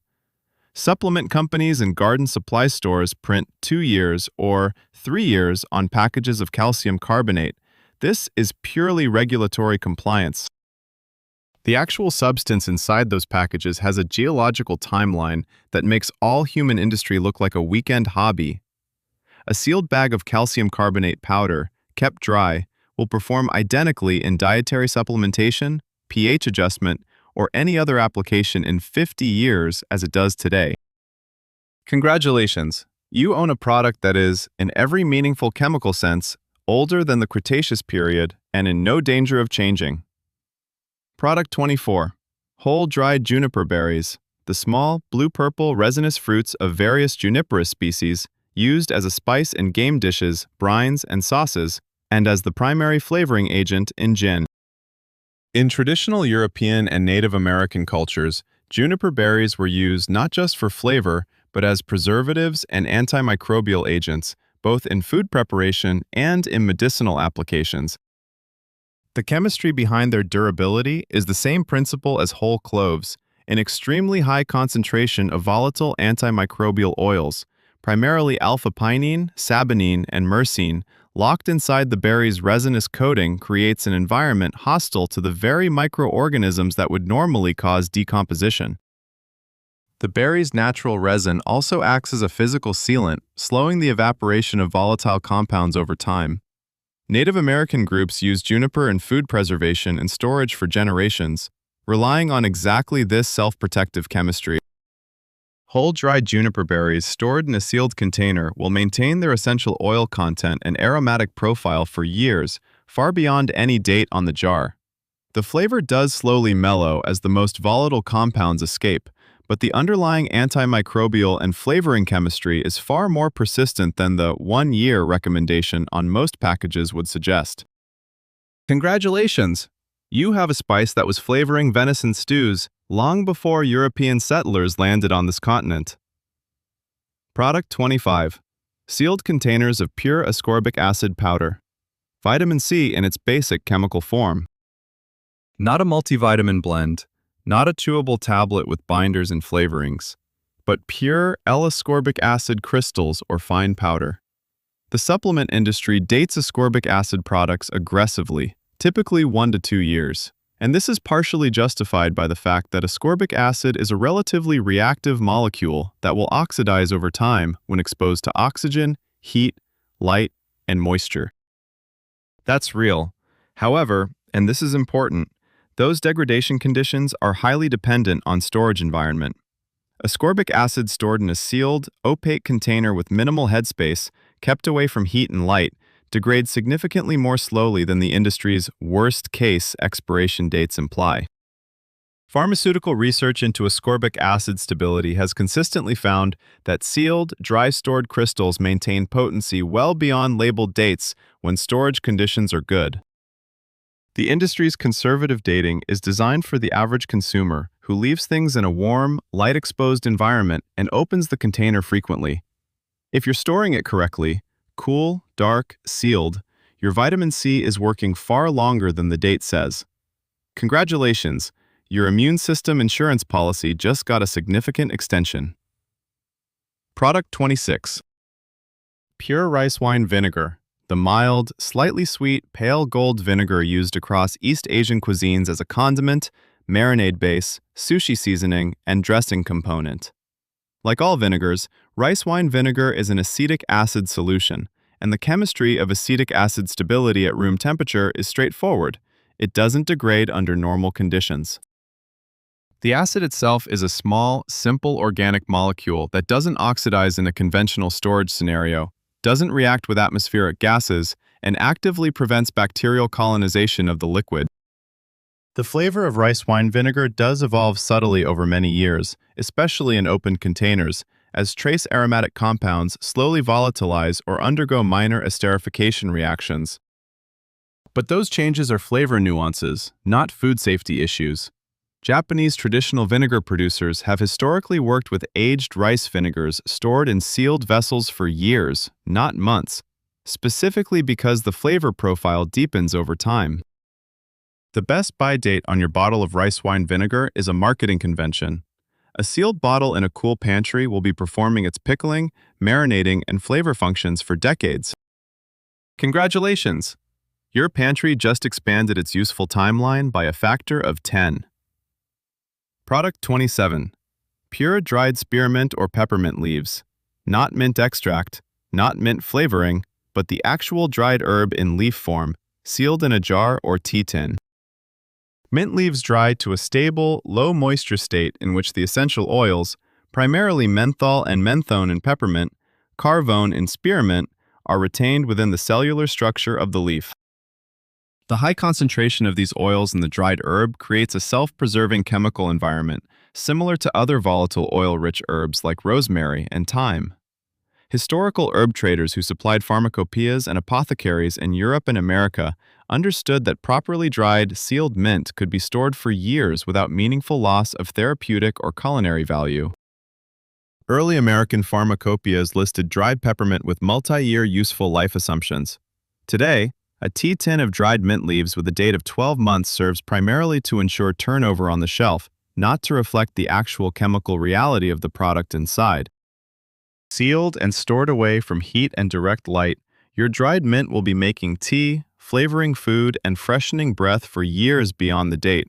Supplement companies and garden supply stores print 2 years or 3 years on packages of calcium carbonate. This is purely regulatory compliance. The actual substance inside those packages has a geological timeline that makes all human industry look like a weekend hobby. A sealed bag of calcium carbonate powder, kept dry, will perform identically in dietary supplementation, pH adjustment, or any other application in 50 years as it does today. Congratulations! You own a product that is, in every meaningful chemical sense, older than the Cretaceous period and in no danger of changing. Product 24. Whole dried juniper berries, the small, blue-purple resinous fruits of various juniperous species used as a spice in game dishes, brines, and sauces, and as the primary flavoring agent in gin. In traditional European and Native American cultures, juniper berries were used not just for flavor, but as preservatives and antimicrobial agents, both in food preparation and in medicinal applications. The chemistry behind their durability is the same principle as whole cloves, an extremely high concentration of volatile antimicrobial oils, primarily alpha-pinene, saponine, and myrcene, locked inside the berry's resinous coating creates an environment hostile to the very microorganisms that would normally cause decomposition. The berry's natural resin also acts as a physical sealant, slowing the evaporation of volatile compounds over time. Native American groups used juniper in food preservation and storage for generations, relying on exactly this self-protective chemistry. Whole dried juniper berries stored in a sealed container will maintain their essential oil content and aromatic profile for years, far beyond any date on the jar. The flavor does slowly mellow as the most volatile compounds escape, but the underlying antimicrobial and flavoring chemistry is far more persistent than the 1-year recommendation on most packages would suggest. Congratulations! You have a spice that was flavoring venison stews long before European settlers landed on this continent. Product 25. Sealed containers of pure ascorbic acid powder. Vitamin C in its basic chemical form. Not a multivitamin blend, not a chewable tablet with binders and flavorings, but pure L-ascorbic acid crystals or fine powder. The supplement industry dates ascorbic acid products aggressively, typically 1 to 2 years. And this is partially justified by the fact that ascorbic acid is a relatively reactive molecule that will oxidize over time when exposed to oxygen, heat, light, and moisture. That's real. However, and this is important, those degradation conditions are highly dependent on storage environment. Ascorbic acid stored in a sealed, opaque container with minimal headspace, kept away from heat and light, degrades significantly more slowly than the industry's worst-case expiration dates imply. Pharmaceutical research into ascorbic acid stability has consistently found that sealed, dry-stored crystals maintain potency well beyond labeled dates when storage conditions are good. The industry's conservative dating is designed for the average consumer who leaves things in a warm, light-exposed environment and opens the container frequently. If you're storing it correctly, cool, dark, sealed, your vitamin C is working far longer than the date says. Congratulations, your immune system insurance policy just got a significant extension. Product 26. Pure rice wine vinegar, the mild, slightly sweet, pale gold vinegar used across East Asian cuisines as a condiment, marinade base, sushi seasoning, and dressing component. Like all vinegars, rice wine vinegar is an acetic acid solution, and the chemistry of acetic acid stability at room temperature is straightforward. It doesn't degrade under normal conditions. The acid itself is a small, simple organic molecule that doesn't oxidize in a conventional storage scenario, doesn't react with atmospheric gases, and actively prevents bacterial colonization of the liquid. The flavor of rice wine vinegar does evolve subtly over many years, especially in open containers, as trace aromatic compounds slowly volatilize or undergo minor esterification reactions. But those changes are flavor nuances, not food safety issues. Japanese traditional vinegar producers have historically worked with aged rice vinegars stored in sealed vessels for years, not months. specifically because the flavor profile deepens over time. The best buy date on your bottle of rice wine vinegar is a marketing convention. A sealed bottle in a cool pantry will be performing its pickling, marinating, and flavor functions for decades. Congratulations! Your pantry just expanded its useful timeline by a factor of 10. Product 27. Pure dried spearmint or peppermint leaves. Not mint extract, not mint flavoring, but the actual dried herb in leaf form, sealed in a jar or tea tin. Mint leaves dry to a stable, low-moisture state in which the essential oils, primarily menthol and menthone in peppermint, carvone in spearmint, are retained within the cellular structure of the leaf. The high concentration of these oils in the dried herb creates a self-preserving chemical environment, similar to other volatile oil-rich herbs like rosemary and thyme. Historical herb traders who supplied pharmacopoeias and apothecaries in Europe and America understood that properly dried, sealed mint could be stored for years without meaningful loss of therapeutic or culinary value. Early American pharmacopoeias listed dried peppermint with multi-year useful life assumptions. Today, a tea tin of dried mint leaves with a date of 12 months serves primarily to ensure turnover on the shelf, not to reflect the actual chemical reality of the product inside. Sealed and stored away from heat and direct light, your dried mint will be making tea, flavoring food, and freshening breath for years beyond the date.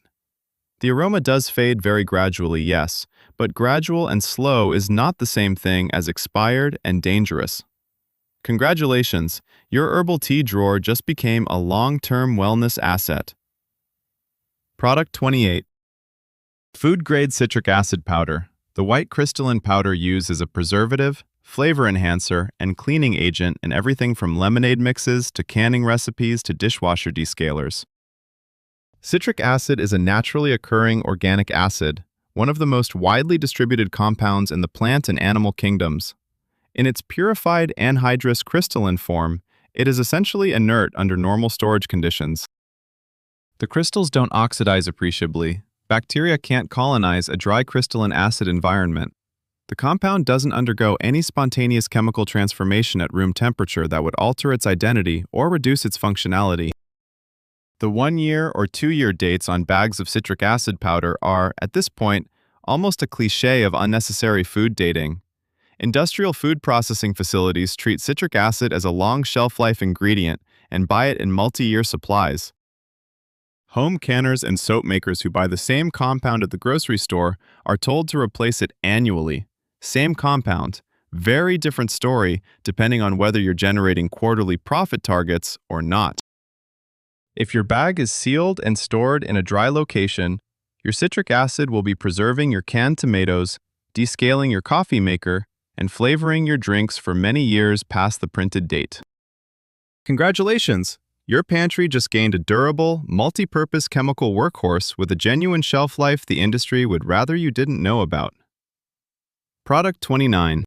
The aroma does fade very gradually, yes, but gradual and slow is not the same thing as expired and dangerous. Congratulations, your herbal tea drawer just became a long-term wellness asset. Product 28. Food-grade citric acid powder. The white crystalline powder used as a preservative, flavor enhancer, and cleaning agent in everything from lemonade mixes to canning recipes to dishwasher descalers. Citric acid is a naturally occurring organic acid, one of the most widely distributed compounds in the plant and animal kingdoms. In its purified anhydrous crystalline form, it is essentially inert under normal storage conditions. The crystals don't oxidize appreciably. Bacteria can't colonize a dry crystalline acid environment. The compound doesn't undergo any spontaneous chemical transformation at room temperature that would alter its identity or reduce its functionality. The 1-year or 2-year dates on bags of citric acid powder are, at this point, almost a cliché of unnecessary food dating. Industrial food processing facilities treat citric acid as a long shelf-life ingredient and buy it in multi-year supplies. Home canners and soap makers who buy the same compound at the grocery store are told to replace it annually. Same compound, very different story depending on whether you're generating quarterly profit targets or not. If your bag is sealed and stored in a dry location, your citric acid will be preserving your canned tomatoes, descaling your coffee maker, and flavoring your drinks for many years past the printed date. Congratulations! Your pantry just gained a durable, multi-purpose chemical workhorse with a genuine shelf life the industry would rather you didn't know about. Product 29.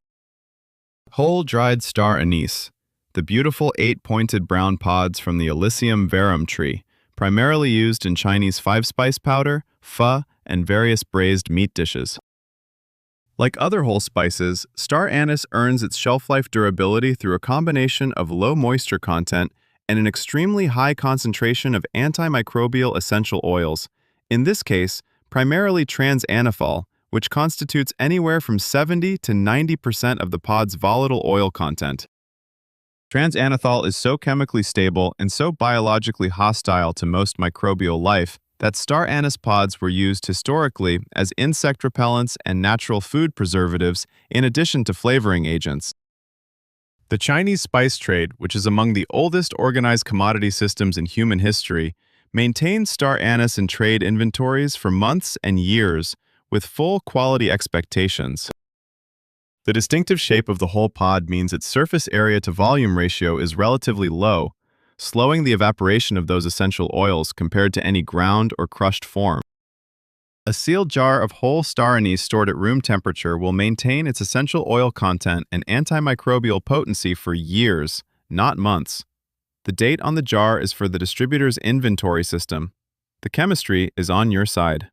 Whole dried star anise. The beautiful 8-pointed brown pods from the Illicium verum tree, primarily used in Chinese 5-spice powder, pho, and various braised meat dishes. Like other whole spices, star anise earns its shelf-life durability through a combination of low moisture content and an extremely high concentration of antimicrobial essential oils, in this case, primarily transanethol, which constitutes anywhere from 70 to 90% of the pod's volatile oil content. Transanethol is so chemically stable and so biologically hostile to most microbial life that star anise pods were used historically as insect repellents and natural food preservatives in addition to flavoring agents. The Chinese spice trade, which is among the oldest organized commodity systems in human history, maintains star anise in trade inventories for months and years with full quality expectations. The distinctive shape of the whole pod means its surface area to volume ratio is relatively low, slowing the evaporation of those essential oils compared to any ground or crushed form. A sealed jar of whole star anise stored at room temperature will maintain its essential oil content and antimicrobial potency for years, not months. The date on the jar is for the distributor's inventory system. The chemistry is on your side.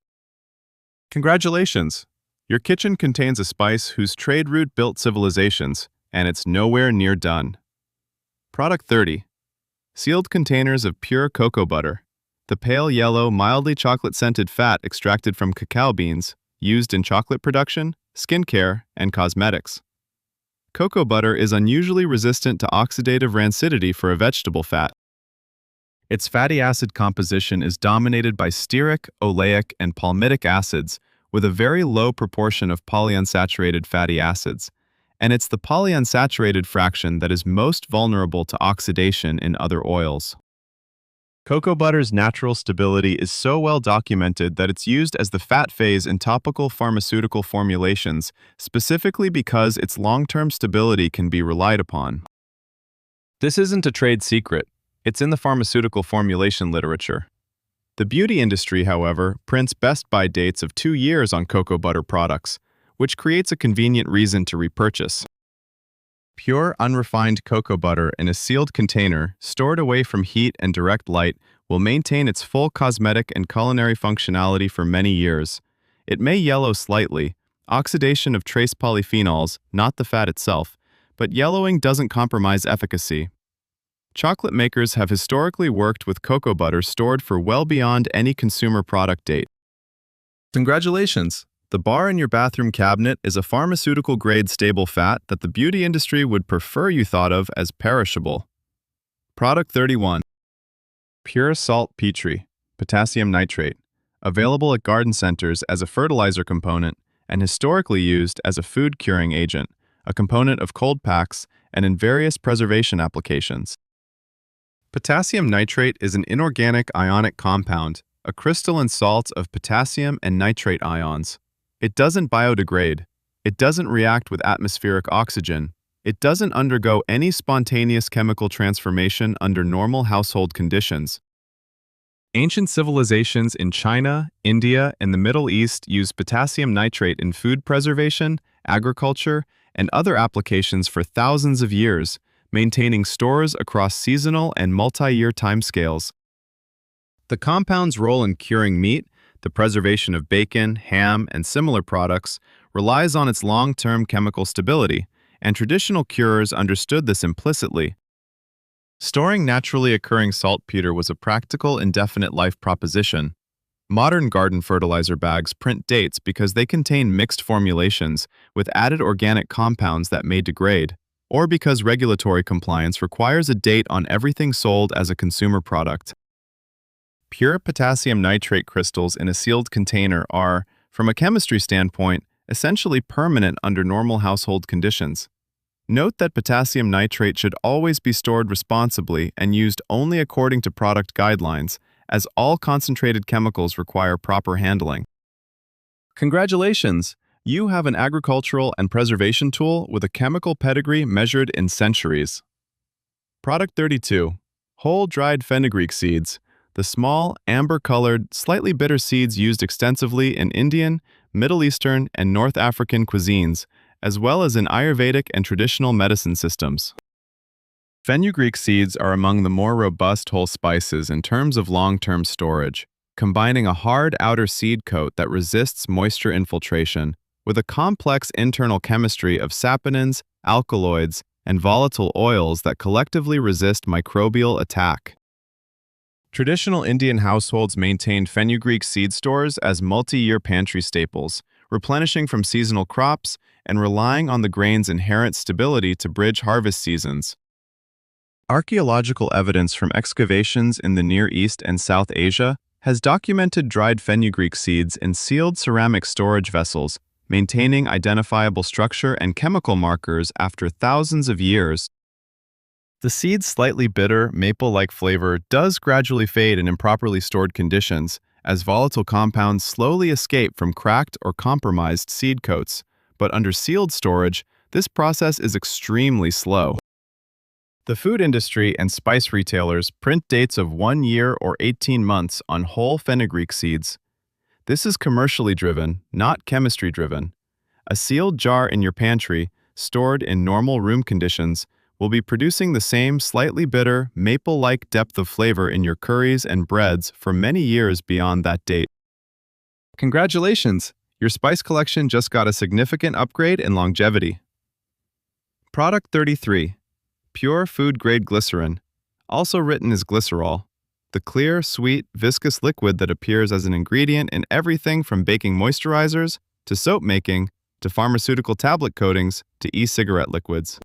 Congratulations! Your kitchen contains a spice whose trade route built civilizations, and it's nowhere near done. Product 30. Sealed containers of pure cocoa butter. The pale yellow, mildly chocolate-scented fat extracted from cacao beans, used in chocolate production, skincare, and cosmetics. Cocoa butter is unusually resistant to oxidative rancidity for a vegetable fat. Its fatty acid composition is dominated by stearic, oleic, and palmitic acids, with a very low proportion of polyunsaturated fatty acids, and it's the polyunsaturated fraction that is most vulnerable to oxidation in other oils. Cocoa butter's natural stability is so well documented that it's used as the fat phase in topical pharmaceutical formulations, specifically because its long-term stability can be relied upon. This isn't a trade secret. It's in the pharmaceutical formulation literature. The beauty industry, however, prints best-by dates of 2 years on cocoa butter products, which creates a convenient reason to repurchase. Pure, unrefined cocoa butter in a sealed container, stored away from heat and direct light, will maintain its full cosmetic and culinary functionality for many years. It may yellow slightly, oxidation of trace polyphenols, not the fat itself, but yellowing doesn't compromise efficacy. Chocolate makers have historically worked with cocoa butter stored for well beyond any consumer product date. Congratulations! The bar in your bathroom cabinet is a pharmaceutical-grade stable fat that the beauty industry would prefer you thought of as perishable. Product 31. Pure salt petre, potassium nitrate, available at garden centers as a fertilizer component and historically used as a food curing agent, a component of cold packs, and in various preservation applications. Potassium nitrate is an inorganic ionic compound, a crystalline salt of potassium and nitrate ions. It doesn't biodegrade. It doesn't react with atmospheric oxygen. It doesn't undergo any spontaneous chemical transformation under normal household conditions. Ancient civilizations in China, India, and the Middle East used potassium nitrate in food preservation, agriculture, and other applications for thousands of years, maintaining stores across seasonal and multi-year timescales. The compound's role in curing meat, the preservation of bacon, ham, and similar products, relies on its long-term chemical stability, and traditional curers understood this implicitly. Storing naturally occurring saltpeter was a practical, indefinite life proposition. Modern garden fertilizer bags print dates because they contain mixed formulations with added organic compounds that may degrade, or because regulatory compliance requires a date on everything sold as a consumer product. Pure potassium nitrate crystals in a sealed container are, from a chemistry standpoint, essentially permanent under normal household conditions. Note that potassium nitrate should always be stored responsibly and used only according to product guidelines, as all concentrated chemicals require proper handling. Congratulations! You have an agricultural and preservation tool with a chemical pedigree measured in centuries. Product 32. Whole dried fenugreek seeds. The small, amber-colored, slightly bitter seeds used extensively in Indian, Middle Eastern, and North African cuisines, as well as in Ayurvedic and traditional medicine systems. Fenugreek seeds are among the more robust whole spices in terms of long-term storage, combining a hard outer seed coat that resists moisture infiltration with a complex internal chemistry of saponins, alkaloids, and volatile oils that collectively resist microbial attack. Traditional Indian households maintained fenugreek seed stores as multi-year pantry staples, replenishing from seasonal crops and relying on the grain's inherent stability to bridge harvest seasons. Archaeological evidence from excavations in the Near East and South Asia has documented dried fenugreek seeds in sealed ceramic storage vessels, maintaining identifiable structure and chemical markers after thousands of years. The seed's slightly bitter, maple-like flavor does gradually fade in improperly stored conditions, as volatile compounds slowly escape from cracked or compromised seed coats, but under sealed storage, this process is extremely slow. The food industry and spice retailers print dates of 1 year or 18 months on whole fenugreek seeds. This is commercially driven, not chemistry driven. A sealed jar in your pantry, stored in normal room conditions, will be producing the same slightly bitter, maple-like depth of flavor in your curries and breads for many years beyond that date. Congratulations! Your spice collection just got a significant upgrade in longevity. Product 33. pure food-grade glycerin, also written as glycerol, the clear, sweet, viscous liquid that appears as an ingredient in everything from baking moisturizers to soap making to pharmaceutical tablet coatings to e-cigarette liquids.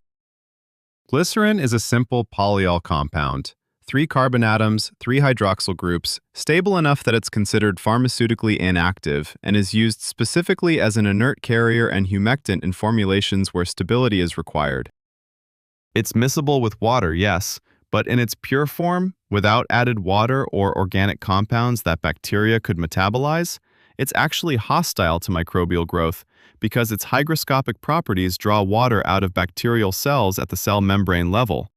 Glycerin is a simple polyol compound, 3 carbon atoms, 3 hydroxyl groups, stable enough that it's considered pharmaceutically inactive and is used specifically as an inert carrier and humectant in formulations where stability is required. It's miscible with water, yes, but in its pure form, without added water or organic compounds that bacteria could metabolize, it's actually hostile to microbial growth because its hygroscopic properties draw water out of bacterial cells at the cell membrane level.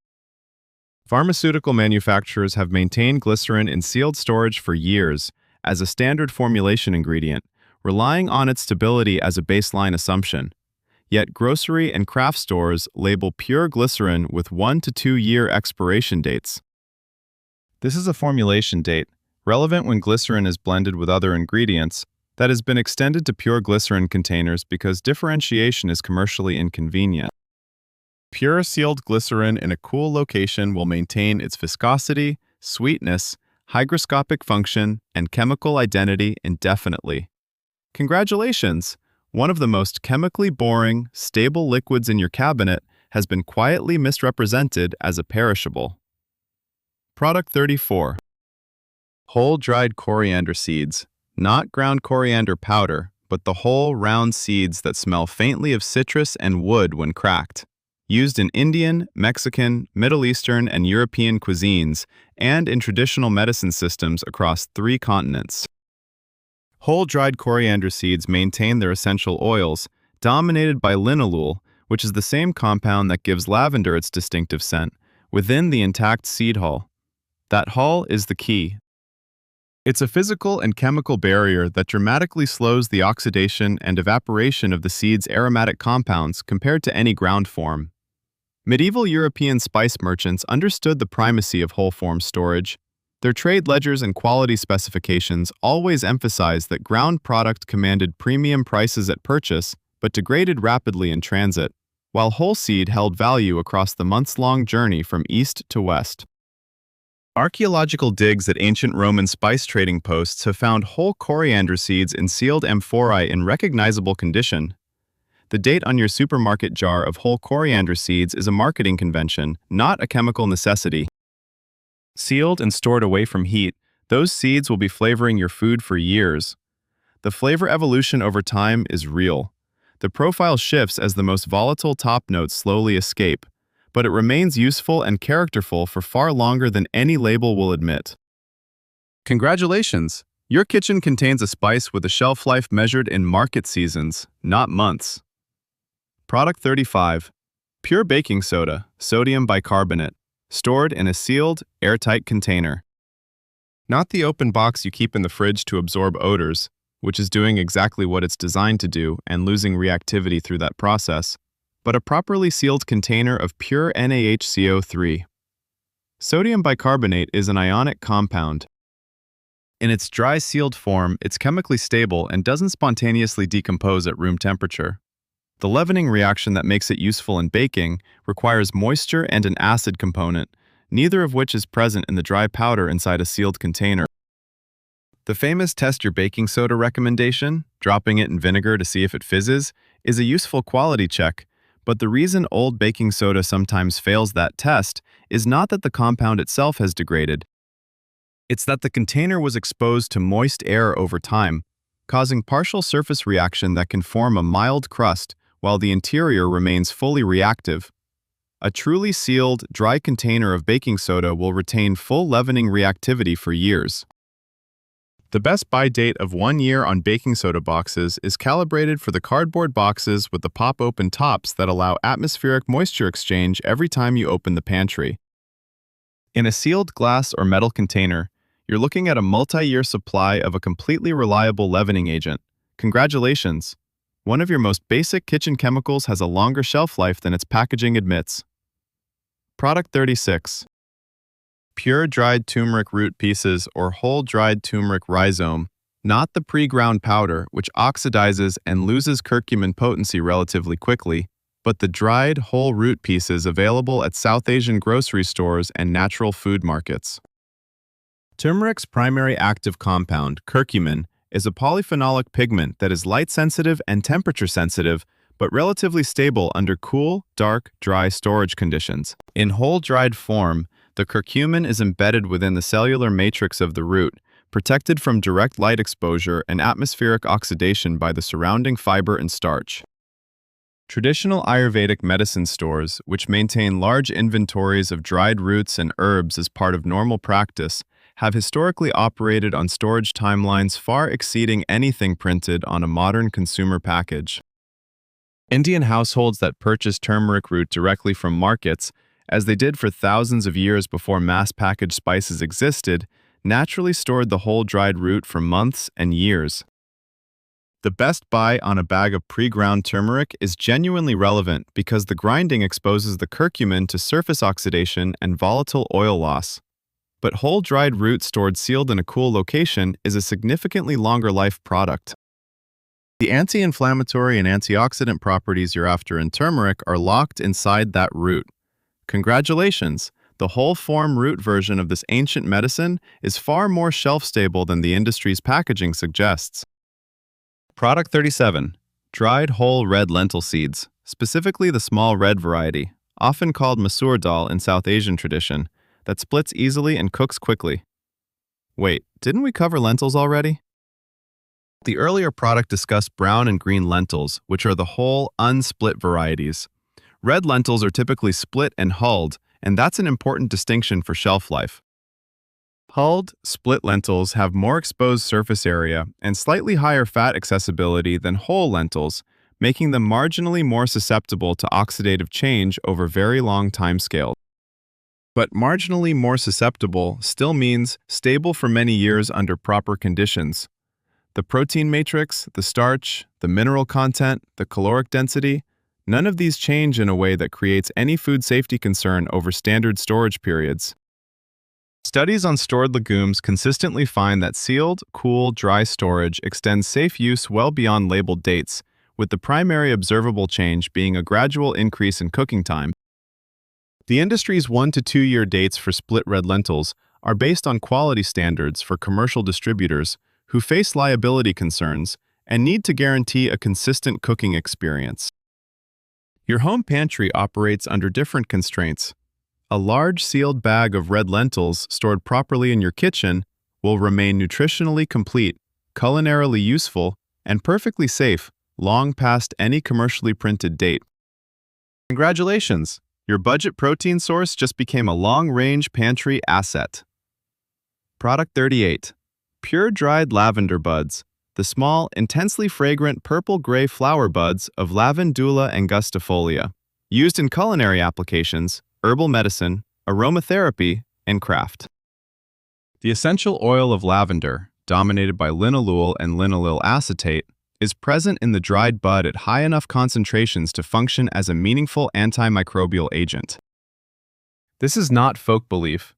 Pharmaceutical manufacturers have maintained glycerin in sealed storage for years as a standard formulation ingredient, relying on its stability as a baseline assumption. Yet grocery and craft stores label pure glycerin with 1 to 2 year expiration dates. This is a formulation date, relevant when glycerin is blended with other ingredients, that has been extended to pure glycerin containers because differentiation is commercially inconvenient. Pure sealed glycerin in a cool location will maintain its viscosity, sweetness, hygroscopic function, and chemical identity indefinitely. Congratulations! One of the most chemically boring, stable liquids in your cabinet has been quietly misrepresented as a perishable. Product 34. Whole dried coriander seeds. Not ground coriander powder, but the whole round seeds that smell faintly of citrus and wood when cracked. Used in Indian, Mexican, Middle Eastern, and European cuisines, and in traditional medicine systems across 3 continents. Whole dried coriander seeds maintain their essential oils, dominated by linalool, which is the same compound that gives lavender its distinctive scent, within the intact seed hull. That hull is the key. It's a physical and chemical barrier that dramatically slows the oxidation and evaporation of the seed's aromatic compounds compared to any ground form. Medieval European spice merchants understood the primacy of whole form storage. Their trade ledgers and quality specifications always emphasized that ground product commanded premium prices at purchase but degraded rapidly in transit, while whole seed held value across the months-long journey from east to west. Archaeological digs at ancient Roman spice trading posts have found whole coriander seeds in sealed amphorae in recognizable condition. The date on your supermarket jar of whole coriander seeds is a marketing convention, not a chemical necessity. Sealed and stored away from heat, those seeds will be flavoring your food for years. The flavor evolution over time is real. The profile shifts as the most volatile top notes slowly escape, but it remains useful and characterful for far longer than any label will admit. Congratulations! Your kitchen contains a spice with a shelf life measured in market seasons, not months. Product 35. Pure baking soda, sodium bicarbonate, stored in a sealed, airtight container. Not the open box you keep in the fridge to absorb odors, which is doing exactly what it's designed to do and losing reactivity through that process, but a properly sealed container of pure NaHCO3. Sodium bicarbonate is an ionic compound. In its dry sealed form, it's chemically stable and doesn't spontaneously decompose at room temperature. The leavening reaction that makes it useful in baking requires moisture and an acid component, neither of which is present in the dry powder inside a sealed container. The famous test your baking soda recommendation, dropping it in vinegar to see if it fizzes, is a useful quality check, but the reason old baking soda sometimes fails that test is not that the compound itself has degraded. It's that the container was exposed to moist air over time, causing partial surface reaction that can form a mild crust while the interior remains fully reactive. A truly sealed, dry container of baking soda will retain full leavening reactivity for years. The best buy date of 1 year on baking soda boxes is calibrated for the cardboard boxes with the pop-open tops that allow atmospheric moisture exchange every time you open the pantry. In a sealed glass or metal container, you're looking at a multi-year supply of a completely reliable leavening agent. Congratulations! One of your most basic kitchen chemicals has a longer shelf life than its packaging admits. Product 36. Pure dried turmeric root pieces or whole dried turmeric rhizome, not the pre-ground powder which oxidizes and loses curcumin potency relatively quickly, but the dried, whole root pieces available at South Asian grocery stores and natural food markets. Turmeric's primary active compound, curcumin, is a polyphenolic pigment that is light-sensitive and temperature-sensitive, but relatively stable under cool, dark, dry storage conditions. In whole dried form, the curcumin is embedded within the cellular matrix of the root, protected from direct light exposure and atmospheric oxidation by the surrounding fiber and starch. Traditional Ayurvedic medicine stores, which maintain large inventories of dried roots and herbs as part of normal practice, have historically operated on storage timelines far exceeding anything printed on a modern consumer package. Indian households that purchase turmeric root directly from markets, as they did for thousands of years before mass-packaged spices existed, naturally stored the whole dried root for months and years. The best buy on a bag of pre-ground turmeric is genuinely relevant because the grinding exposes the curcumin to surface oxidation and volatile oil loss. But whole dried root stored sealed in a cool location is a significantly longer life product. The anti-inflammatory and antioxidant properties you're after in turmeric are locked inside that root. Congratulations! The whole-form root version of this ancient medicine is far more shelf-stable than the industry's packaging suggests. Product 37. Dried whole red lentil seeds, specifically the small red variety, often called masoor dal in South Asian tradition, that splits easily and cooks quickly. Wait, didn't we cover lentils already? The earlier product discussed brown and green lentils, which are the whole, unsplit varieties. Red lentils are typically split and hulled, and that's an important distinction for shelf life. Hulled, split lentils have more exposed surface area and slightly higher fat accessibility than whole lentils, making them marginally more susceptible to oxidative change over very long timescales. But marginally more susceptible still means stable for many years under proper conditions. The protein matrix, the starch, the mineral content, the caloric density, none of these change in a way that creates any food safety concern over standard storage periods. Studies on stored legumes consistently find that sealed, cool, dry storage extends safe use well beyond labeled dates, with the primary observable change being a gradual increase in cooking time. The industry's 1 to 2 year dates for split red lentils are based on quality standards for commercial distributors who face liability concerns and need to guarantee a consistent cooking experience. Your home pantry operates under different constraints. A large sealed bag of red lentils stored properly in your kitchen will remain nutritionally complete, culinarily useful, and perfectly safe long past any commercially printed date. Congratulations! Your budget protein source just became a long-range pantry asset. Product 38. Pure dried lavender buds, the small, intensely fragrant purple-gray flower buds of Lavandula angustifolia, used in culinary applications, herbal medicine, aromatherapy, and craft. The essential oil of lavender, dominated by linalool and linaloyl acetate, is present in the dried bud at high enough concentrations to function as a meaningful antimicrobial agent. This is not folk belief.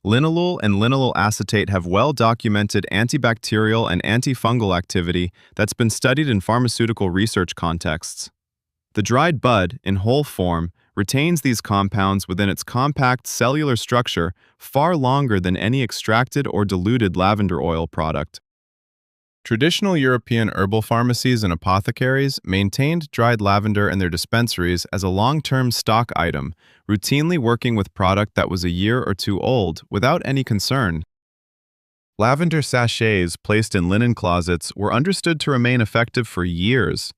Linalool and linaloyl acetate have well-documented antibacterial and antifungal activity that's been studied in pharmaceutical research contexts. The dried bud, in whole form, retains these compounds within its compact cellular structure far longer than any extracted or diluted lavender oil product. Traditional European herbal pharmacies and apothecaries maintained dried lavender in their dispensaries as a long-term stock item, routinely working with product that was a year or two old without any concern. Lavender sachets placed in linen closets were understood to remain effective for years.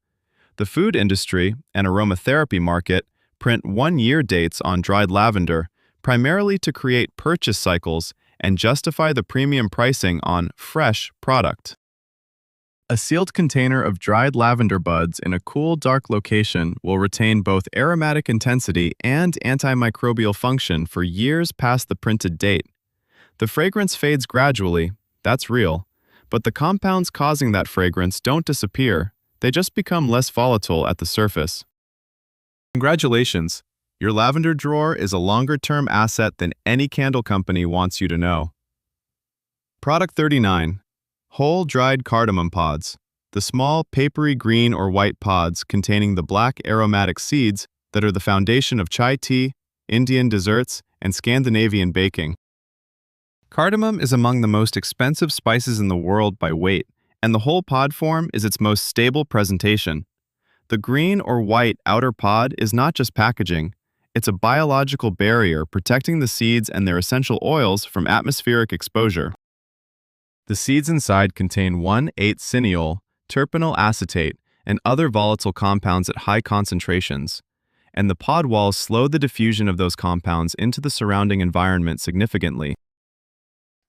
The food industry and aromatherapy market print 1-year dates on dried lavender, primarily to create purchase cycles and justify the premium pricing on fresh product. A sealed container of dried lavender buds in a cool, dark location will retain both aromatic intensity and antimicrobial function for years past the printed date. The fragrance fades gradually, that's real, but the compounds causing that fragrance don't disappear, they just become less volatile at the surface. Congratulations! Your lavender drawer is a longer-term asset than any candle company wants you to know. Product 39. Whole dried cardamom pods, the small papery green or white pods containing the black aromatic seeds that are the foundation of chai tea, Indian desserts, and Scandinavian baking. Cardamom is among the most expensive spices in the world by weight, and the whole pod form is its most stable presentation. The green or white outer pod is not just packaging, it's a biological barrier protecting the seeds and their essential oils from atmospheric exposure. The seeds inside contain 1,8-cineol, terpinyl acetate, and other volatile compounds at high concentrations, and the pod walls slow the diffusion of those compounds into the surrounding environment significantly.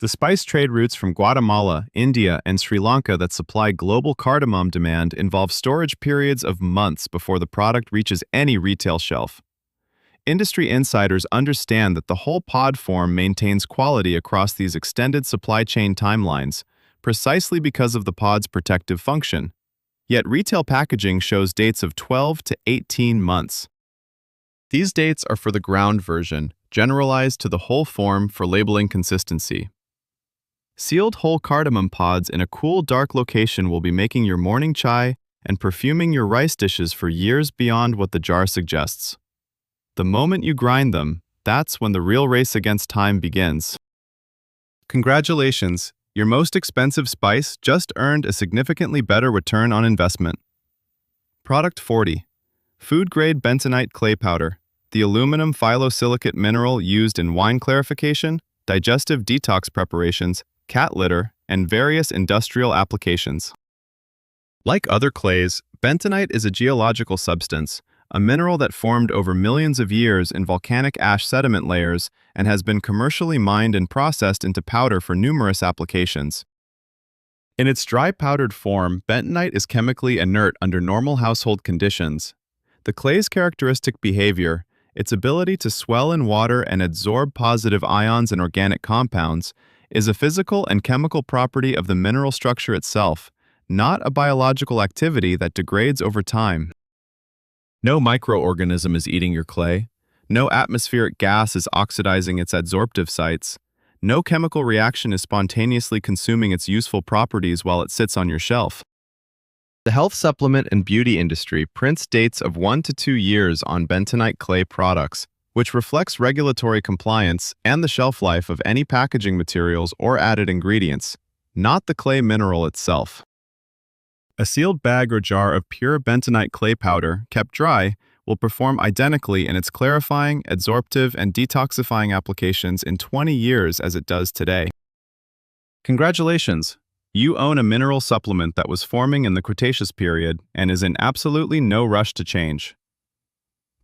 The spice trade routes from Guatemala, India, and Sri Lanka that supply global cardamom demand involve storage periods of months before the product reaches any retail shelf. Industry insiders understand that the whole pod form maintains quality across these extended supply chain timelines, precisely because of the pod's protective function. Yet retail packaging shows dates of 12 to 18 months. These dates are for the ground version, generalized to the whole form for labeling consistency. Sealed whole cardamom pods in a cool, dark location will be making your morning chai and perfuming your rice dishes for years beyond what the jar suggests. The moment you grind them, that's when the real race against time begins. Congratulations! Your most expensive spice just earned a significantly better return on investment. Product 40. Food-grade bentonite clay powder, the aluminum phyllosilicate mineral used in wine clarification, digestive detox preparations, cat litter, and various industrial applications. Like other clays, bentonite is a geological substance, a mineral that formed over millions of years in volcanic ash sediment layers and has been commercially mined and processed into powder for numerous applications. In its dry powdered form, bentonite is chemically inert under normal household conditions. The clay's characteristic behavior, its ability to swell in water and absorb positive ions and organic compounds, is a physical and chemical property of the mineral structure itself, not a biological activity that degrades over time. No microorganism is eating your clay. No atmospheric gas is oxidizing its adsorptive sites. No chemical reaction is spontaneously consuming its useful properties while it sits on your shelf. The health supplement and beauty industry prints dates of 1 to 2 years on bentonite clay products, which reflects regulatory compliance and the shelf life of any packaging materials or added ingredients, not the clay mineral itself. A sealed bag or jar of pure bentonite clay powder, kept dry, will perform identically in its clarifying, adsorptive, and detoxifying applications in 20 years as it does today. Congratulations! You own a mineral supplement that was forming in the Cretaceous period and is in absolutely no rush to change.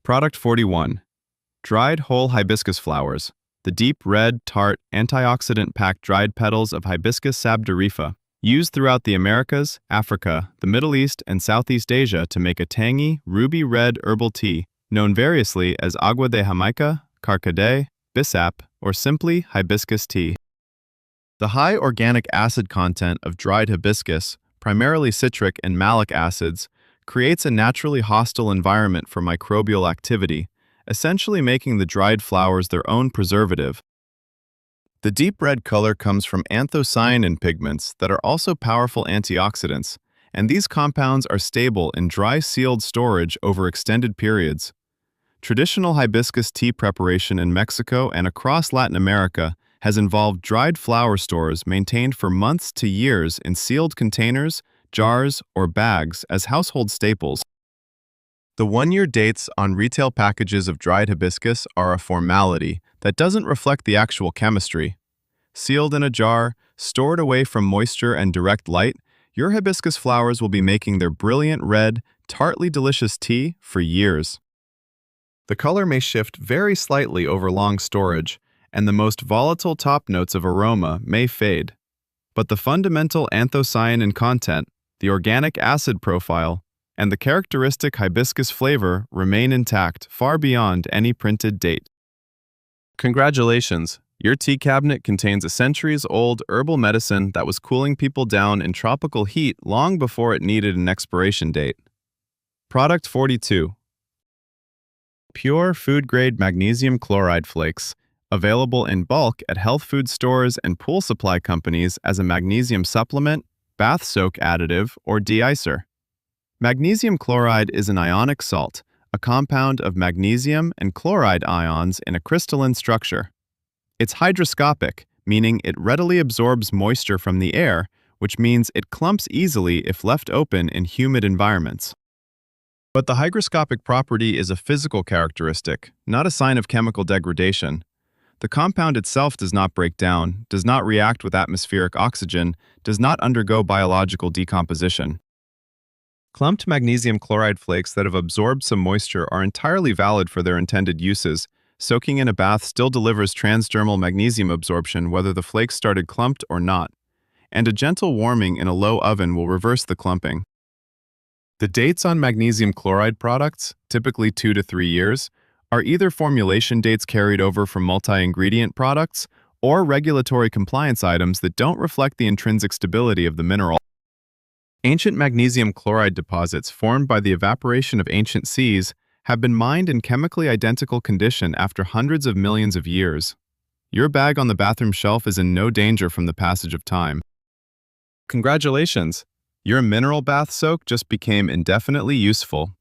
Product 41. Dried whole hibiscus flowers, the deep red, tart, antioxidant-packed dried petals of Hibiscus sabdurifa, used throughout the Americas, Africa, the Middle East, and Southeast Asia to make a tangy, ruby-red herbal tea, known variously as agua de Jamaica, carcade, bisap, or simply hibiscus tea. The high organic acid content of dried hibiscus, primarily citric and malic acids, creates a naturally hostile environment for microbial activity, essentially making the dried flowers their own preservative. The deep red color comes from anthocyanin pigments that are also powerful antioxidants, and these compounds are stable in dry sealed storage over extended periods. Traditional hibiscus tea preparation in Mexico and across Latin America has involved dried flower stores maintained for months to years in sealed containers, jars, or bags as household staples. The one-year dates on retail packages of dried hibiscus are a formality that doesn't reflect the actual chemistry. Sealed in a jar, stored away from moisture and direct light, your hibiscus flowers will be making their brilliant red, tartly delicious tea for years. The color may shift very slightly over long storage, and the most volatile top notes of aroma may fade. But the fundamental anthocyanin content, the organic acid profile, and the characteristic hibiscus flavor remain intact far beyond any printed date. Congratulations! Your tea cabinet contains a centuries-old herbal medicine that was cooling people down in tropical heat long before it needed an expiration date. Product 42. Pure food-grade magnesium chloride flakes, available in bulk at health food stores and pool supply companies as a magnesium supplement, bath soak additive, or de-icer. Magnesium chloride is an ionic salt, a compound of magnesium and chloride ions in a crystalline structure. It's hygroscopic, meaning it readily absorbs moisture from the air, which means it clumps easily if left open in humid environments. But the hygroscopic property is a physical characteristic, not a sign of chemical degradation. The compound itself does not break down, does not react with atmospheric oxygen, does not undergo biological decomposition. Clumped magnesium chloride flakes that have absorbed some moisture are entirely valid for their intended uses. Soaking in a bath still delivers transdermal magnesium absorption whether the flakes started clumped or not, and a gentle warming in a low oven will reverse the clumping. The dates on magnesium chloride products, typically 2 to 3 years, are either formulation dates carried over from multi-ingredient products or regulatory compliance items that don't reflect the intrinsic stability of the mineral. Ancient magnesium chloride deposits formed by the evaporation of ancient seas have been mined in chemically identical condition after hundreds of millions of years. Your bag on the bathroom shelf is in no danger from the passage of time. Congratulations! Your mineral bath soak just became indefinitely useful.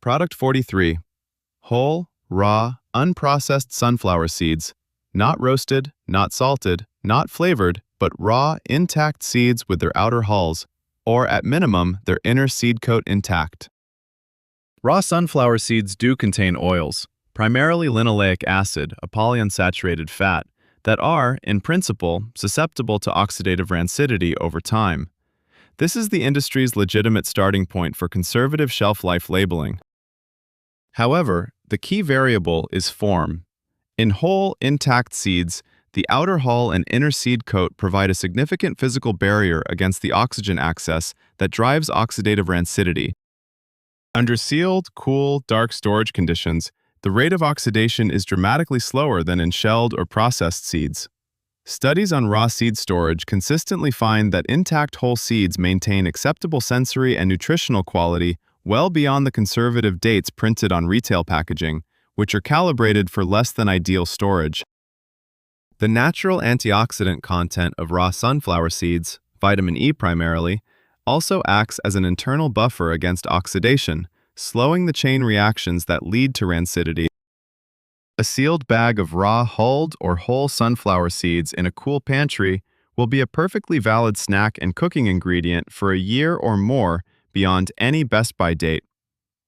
Product 43. Whole, raw, unprocessed sunflower seeds. Not roasted, not salted, not flavored, but raw, intact seeds with their outer hulls, or at minimum, their inner seed coat intact. Raw sunflower seeds do contain oils, primarily linoleic acid, a polyunsaturated fat, that are, in principle, susceptible to oxidative rancidity over time. This is the industry's legitimate starting point for conservative shelf life labeling. However, the key variable is form. In whole, intact seeds, the outer hull and inner seed coat provide a significant physical barrier against the oxygen access that drives oxidative rancidity. Under sealed, cool, dark storage conditions, the rate of oxidation is dramatically slower than in shelled or processed seeds. Studies on raw seed storage consistently find that intact whole seeds maintain acceptable sensory and nutritional quality well beyond the conservative dates printed on retail packaging, which are calibrated for less than ideal storage. The natural antioxidant content of raw sunflower seeds, vitamin E primarily, also acts as an internal buffer against oxidation, slowing the chain reactions that lead to rancidity. A sealed bag of raw hulled or whole sunflower seeds in a cool pantry will be a perfectly valid snack and cooking ingredient for a year or more beyond any best-by date.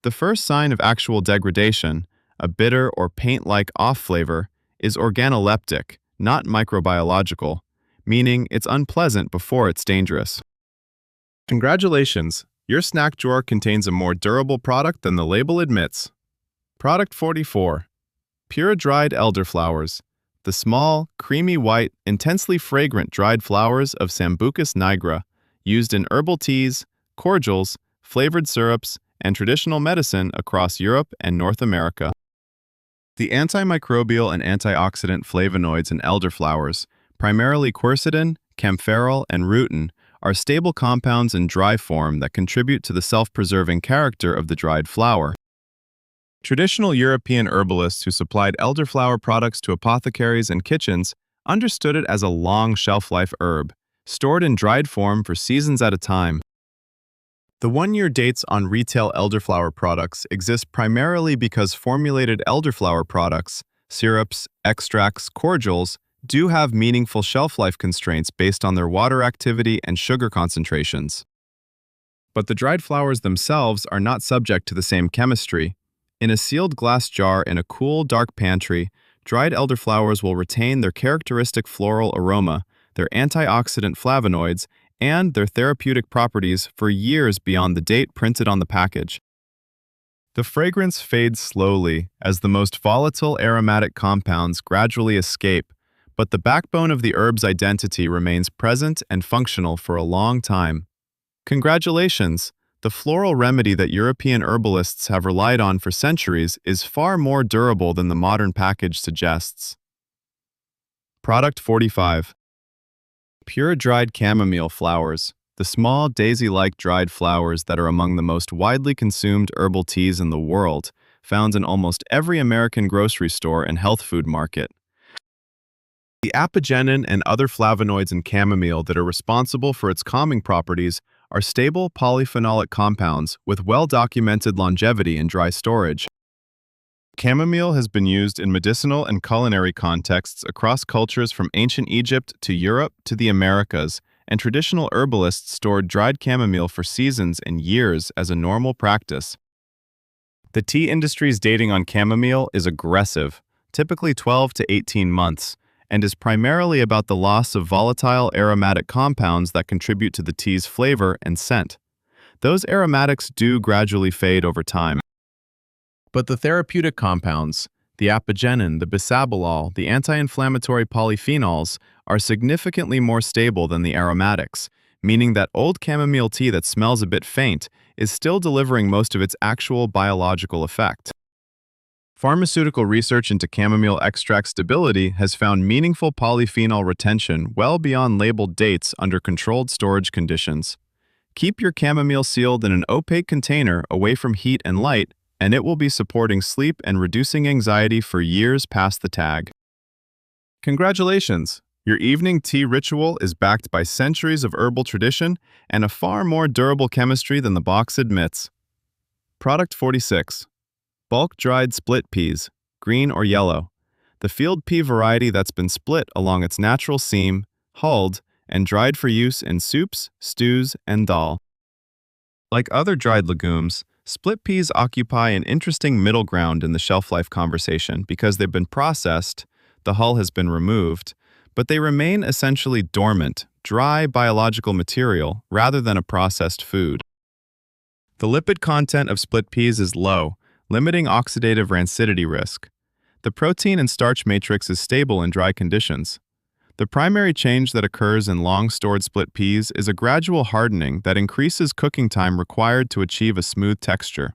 The first sign of actual degradation, a bitter or paint-like off flavor, is organoleptic, not microbiological, meaning it's unpleasant before it's dangerous. Congratulations! Your snack drawer contains a more durable product than the label admits. Product 44. Pure dried elderflowers. The small, creamy white, intensely fragrant dried flowers of Sambucus nigra, used in herbal teas, cordials, flavored syrups, and traditional medicine across Europe and North America. The antimicrobial and antioxidant flavonoids in elderflowers, primarily quercetin, kaempferol, and rutin, are stable compounds in dry form that contribute to the self-preserving character of the dried flower. Traditional European herbalists who supplied elderflower products to apothecaries and kitchens understood it as a long shelf-life herb, stored in dried form for seasons at a time. The one-year dates on retail elderflower products exist primarily because formulated elderflower products, syrups, extracts, cordials, do have meaningful shelf life constraints based on their water activity and sugar concentrations. But the dried flowers themselves are not subject to the same chemistry. In a sealed glass jar in a cool, dark pantry, dried elderflowers will retain their characteristic floral aroma, their antioxidant flavonoids, and their therapeutic properties for years beyond the date printed on the package. The fragrance fades slowly as the most volatile aromatic compounds gradually escape, but the backbone of the herb's identity remains present and functional for a long time. Congratulations! The floral remedy that European herbalists have relied on for centuries is far more durable than the modern package suggests. Product 45. Pure dried chamomile flowers, the small daisy-like dried flowers that are among the most widely consumed herbal teas in the world, found in almost every American grocery store and health food market. The apigenin and other flavonoids in chamomile that are responsible for its calming properties are stable polyphenolic compounds with well-documented longevity in dry storage. Chamomile has been used in medicinal and culinary contexts across cultures from ancient Egypt to Europe to the Americas, and traditional herbalists stored dried chamomile for seasons and years as a normal practice. The tea industry's dating on chamomile is aggressive, typically 12 to 18 months, and is primarily about the loss of volatile aromatic compounds that contribute to the tea's flavor and scent. Those aromatics do gradually fade over time. But the therapeutic compounds, the apigenin, the bisabolol, the anti-inflammatory polyphenols, are significantly more stable than the aromatics, meaning that old chamomile tea that smells a bit faint is still delivering most of its actual biological effect. Pharmaceutical research into chamomile extract stability has found meaningful polyphenol retention well beyond labeled dates under controlled storage conditions. Keep your chamomile sealed in an opaque container away from heat and light, and it will be supporting sleep and reducing anxiety for years past the tag. Congratulations! Your evening tea ritual is backed by centuries of herbal tradition and a far more durable chemistry than the box admits. Product 46. Bulk dried split peas, green or yellow. The field pea variety that's been split along its natural seam, hulled, and dried for use in soups, stews, and dal. Like other dried legumes, split peas occupy an interesting middle ground in the shelf life conversation because they've been processed, the hull has been removed, but they remain essentially dormant, dry biological material rather than a processed food. The lipid content of split peas is low, limiting oxidative rancidity risk. The protein and starch matrix is stable in dry conditions. The primary change that occurs in long-stored split peas is a gradual hardening that increases cooking time required to achieve a smooth texture.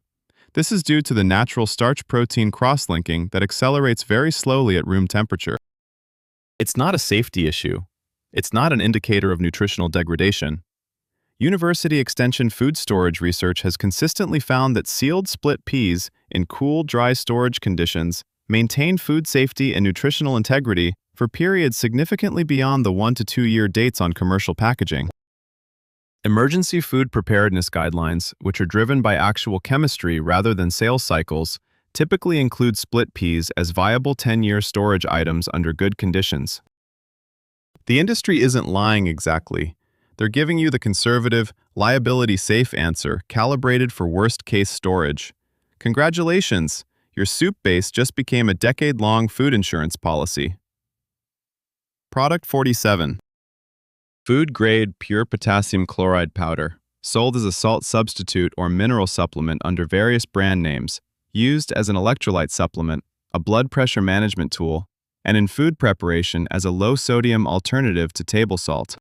This is due to the natural starch-protein cross-linking that accelerates very slowly at room temperature. It's not a safety issue. It's not an indicator of nutritional degradation. University Extension food storage research has consistently found that sealed split peas in cool, dry storage conditions maintain food safety and nutritional integrity for periods significantly beyond the 1 to 2 year dates on commercial packaging. Emergency food preparedness guidelines, which are driven by actual chemistry rather than sales cycles, typically include split peas as viable 10-year storage items under good conditions. The industry isn't lying exactly. They're giving you the conservative, liability-safe answer calibrated for worst-case storage. Congratulations! Your soup base just became a decade-long food insurance policy. Product 47. Food-grade pure potassium chloride powder, sold as a salt substitute or mineral supplement under various brand names, used as an electrolyte supplement, a blood pressure management tool, and in food preparation as a low-sodium alternative to table salt.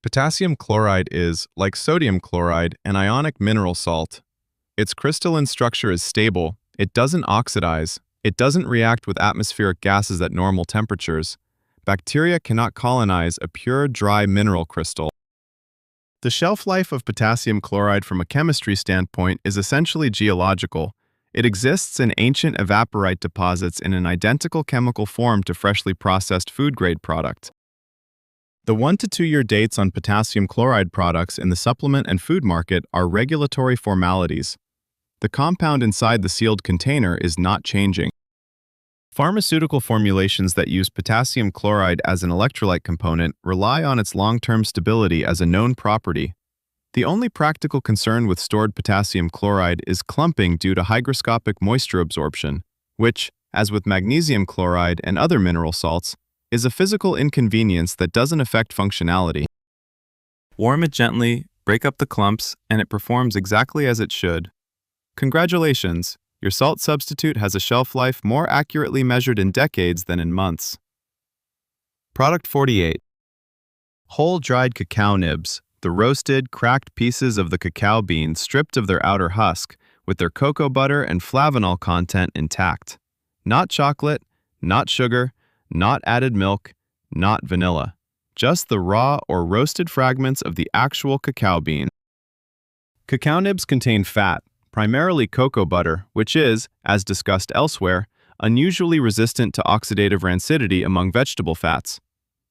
Potassium chloride is, like sodium chloride, an ionic mineral salt. Its crystalline structure is stable, it doesn't oxidize, it doesn't react with atmospheric gases at normal temperatures. Bacteria cannot colonize a pure, dry mineral crystal. The shelf life of potassium chloride from a chemistry standpoint is essentially geological. It exists in ancient evaporite deposits in an identical chemical form to freshly processed food-grade product. The 1 to 2 year dates on potassium chloride products in the supplement and food market are regulatory formalities. The compound inside the sealed container is not changing. Pharmaceutical formulations that use potassium chloride as an electrolyte component rely on its long-term stability as a known property. The only practical concern with stored potassium chloride is clumping due to hygroscopic moisture absorption, which, as with magnesium chloride and other mineral salts, is a physical inconvenience that doesn't affect functionality. Warm it gently, break up the clumps, and it performs exactly as it should. Congratulations! Your salt substitute has a shelf life more accurately measured in decades than in months. Product 48. Whole dried cacao nibs, the roasted, cracked pieces of the cacao bean stripped of their outer husk, with their cocoa butter and flavanol content intact. Not chocolate, not sugar, not added milk, not vanilla. Just the raw or roasted fragments of the actual cacao bean. Cacao nibs contain fat, primarily cocoa butter, which is, as discussed elsewhere, unusually resistant to oxidative rancidity among vegetable fats.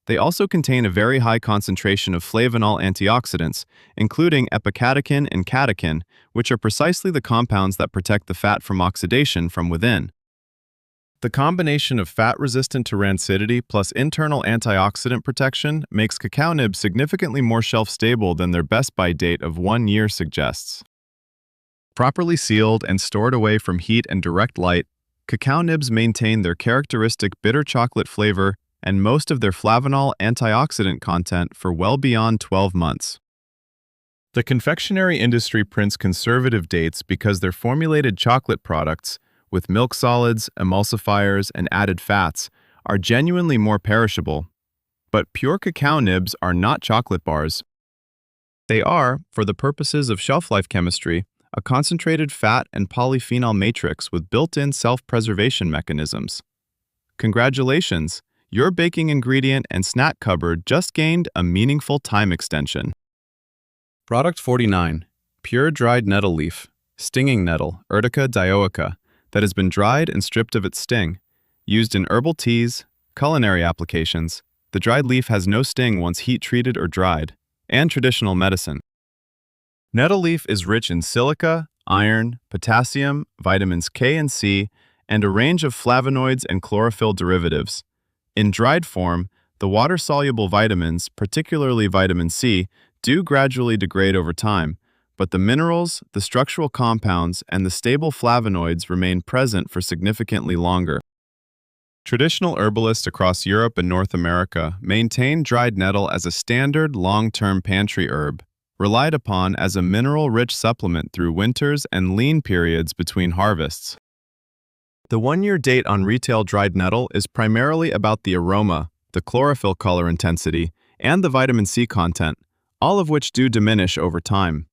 They also contain a very high concentration of flavanol antioxidants, including epicatechin and catechin, which are precisely the compounds that protect the fat from oxidation from within. The combination of fat-resistant to rancidity plus internal antioxidant protection makes cacao nibs significantly more shelf-stable than their best-by date of 1 year suggests. Properly sealed and stored away from heat and direct light, cacao nibs maintain their characteristic bitter chocolate flavor and most of their flavanol antioxidant content for well beyond 12 months. The confectionery industry prints conservative dates because their formulated chocolate products, with milk solids, emulsifiers, and added fats, are genuinely more perishable. But pure cacao nibs are not chocolate bars. They are, for the purposes of shelf life chemistry, a concentrated fat and polyphenol matrix with built-in self-preservation mechanisms. Congratulations! Your baking ingredient and snack cupboard just gained a meaningful time extension. Product 49. Pure dried nettle leaf, stinging nettle, Urtica dioica, that has been dried and stripped of its sting. Used in herbal teas, culinary applications, the dried leaf has no sting once heat-treated or dried, and traditional medicine. Nettle leaf is rich in silica, iron, potassium, vitamins K and C, and a range of flavonoids and chlorophyll derivatives. In dried form, the water-soluble vitamins, particularly vitamin C, do gradually degrade over time, but the minerals, the structural compounds, and the stable flavonoids remain present for significantly longer. Traditional herbalists across Europe and North America maintain dried nettle as a standard long-term pantry herb, relied upon as a mineral-rich supplement through winters and lean periods between harvests. The 1 year date on retail dried nettle is primarily about the aroma, the chlorophyll color intensity, and the vitamin C content, all of which do diminish over time.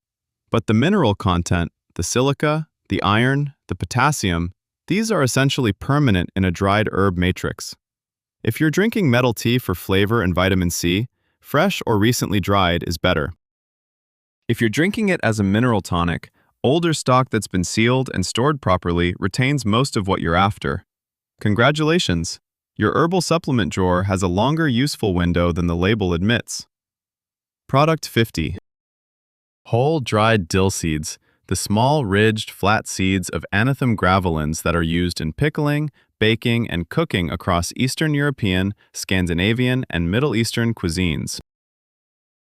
But the mineral content, the silica, the iron, the potassium, these are essentially permanent in a dried herb matrix. If you're drinking metal tea for flavor and vitamin C, fresh or recently dried is better. If you're drinking it as a mineral tonic, older stock that's been sealed and stored properly retains most of what you're after. Congratulations! Your herbal supplement drawer has a longer useful window than the label admits. Product 50. Whole dried dill seeds, the small, ridged, flat seeds of Anethum graveolens that are used in pickling, baking, and cooking across Eastern European, Scandinavian, and Middle Eastern cuisines.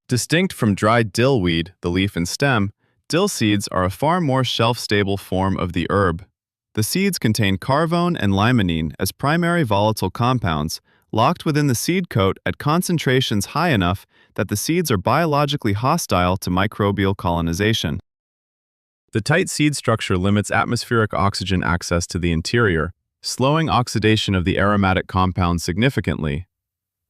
Distinct from dried dill weed, the leaf and stem, dill seeds are a far more shelf-stable form of the herb. The seeds contain carvone and limonene as primary volatile compounds, locked within the seed coat at concentrations high enough that the seeds are biologically hostile to microbial colonization. The tight seed structure limits atmospheric oxygen access to the interior, slowing oxidation of the aromatic compounds significantly.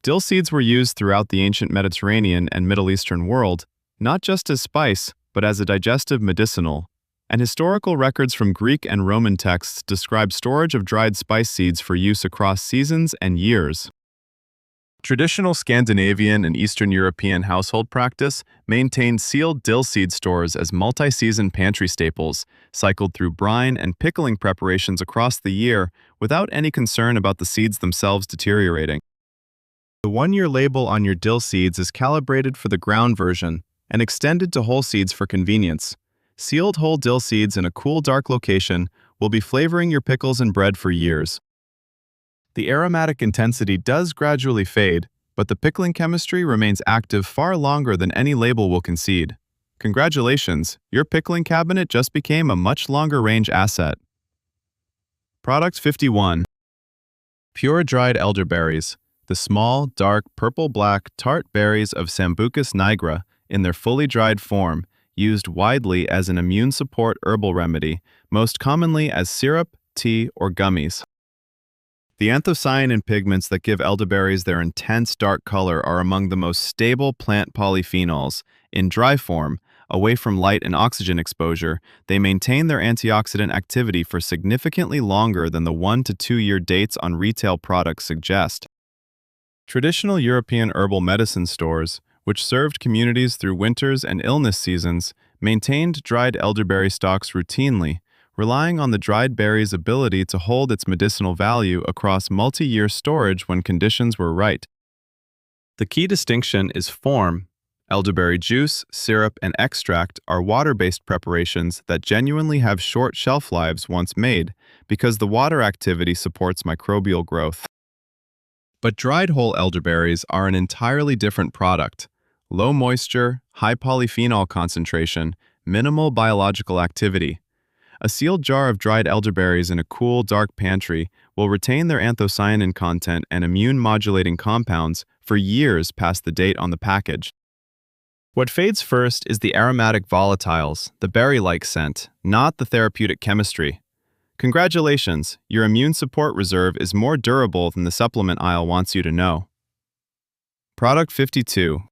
Dill seeds were used throughout the ancient Mediterranean and Middle Eastern world, not just as spice, but as a digestive medicinal, and historical records from Greek and Roman texts describe storage of dried spice seeds for use across seasons and years. Traditional Scandinavian and Eastern European household practice maintained sealed dill seed stores as multi-season pantry staples, cycled through brine and pickling preparations across the year without any concern about the seeds themselves deteriorating. The 1 year label on your dill seeds is calibrated for the ground version and extended to whole seeds for convenience. Sealed whole dill seeds in a cool, dark location will be flavoring your pickles and bread for years. The aromatic intensity does gradually fade, but the pickling chemistry remains active far longer than any label will concede. Congratulations, your pickling cabinet just became a much longer-range asset. Product 51. Pure dried elderberries, the small, dark, purple-black, tart berries of Sambucus nigra in their fully dried form, used widely as an immune support herbal remedy, most commonly as syrup, tea, or gummies. The anthocyanin pigments that give elderberries their intense dark color are among the most stable plant polyphenols. In dry form, away from light and oxygen exposure, they maintain their antioxidant activity for significantly longer than the 1 to 2 year dates on retail products suggest. Traditional European herbal medicine stores, which served communities through winters and illness seasons, maintained dried elderberry stocks routinely, relying on the dried berry's ability to hold its medicinal value across multi-year storage when conditions were right. The key distinction is form. Elderberry juice, syrup, and extract are water-based preparations that genuinely have short shelf lives once made because the water activity supports microbial growth. But dried whole elderberries are an entirely different product. Low moisture, high polyphenol concentration, minimal biological activity. A sealed jar of dried elderberries in a cool, dark pantry will retain their anthocyanin content and immune-modulating compounds for years past the date on the package. What fades first is the aromatic volatiles, the berry-like scent, not the therapeutic chemistry. Congratulations, your immune support reserve is more durable than the supplement aisle wants you to know. Product 52.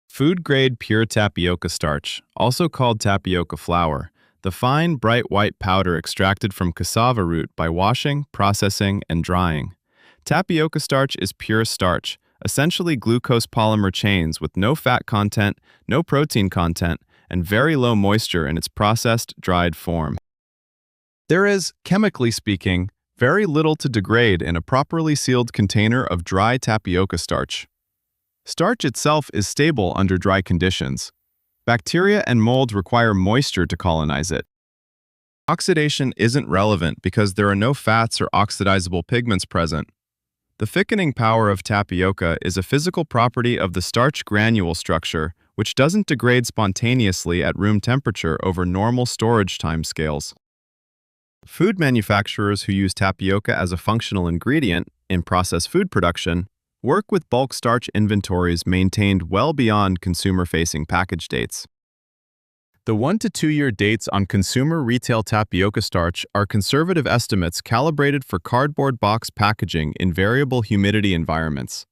Food-grade pure tapioca starch, also called tapioca flour, the fine, bright white powder extracted from cassava root by washing, processing, and drying. Tapioca starch is pure starch, essentially glucose polymer chains with no fat content, no protein content, and very low moisture in its processed, dried form. There is, chemically speaking, very little to degrade in a properly sealed container of dry tapioca starch. Starch itself is stable under dry conditions. Bacteria and mold require moisture to colonize it. Oxidation isn't relevant because there are no fats or oxidizable pigments present. The thickening power of tapioca is a physical property of the starch granule structure, which doesn't degrade spontaneously at room temperature over normal storage timescales. Food manufacturers who use tapioca as a functional ingredient in processed food production work with bulk starch inventories maintained well beyond consumer-facing package dates. The 1 to 2 year dates on consumer retail tapioca starch are conservative estimates calibrated for cardboard box packaging in variable humidity environments.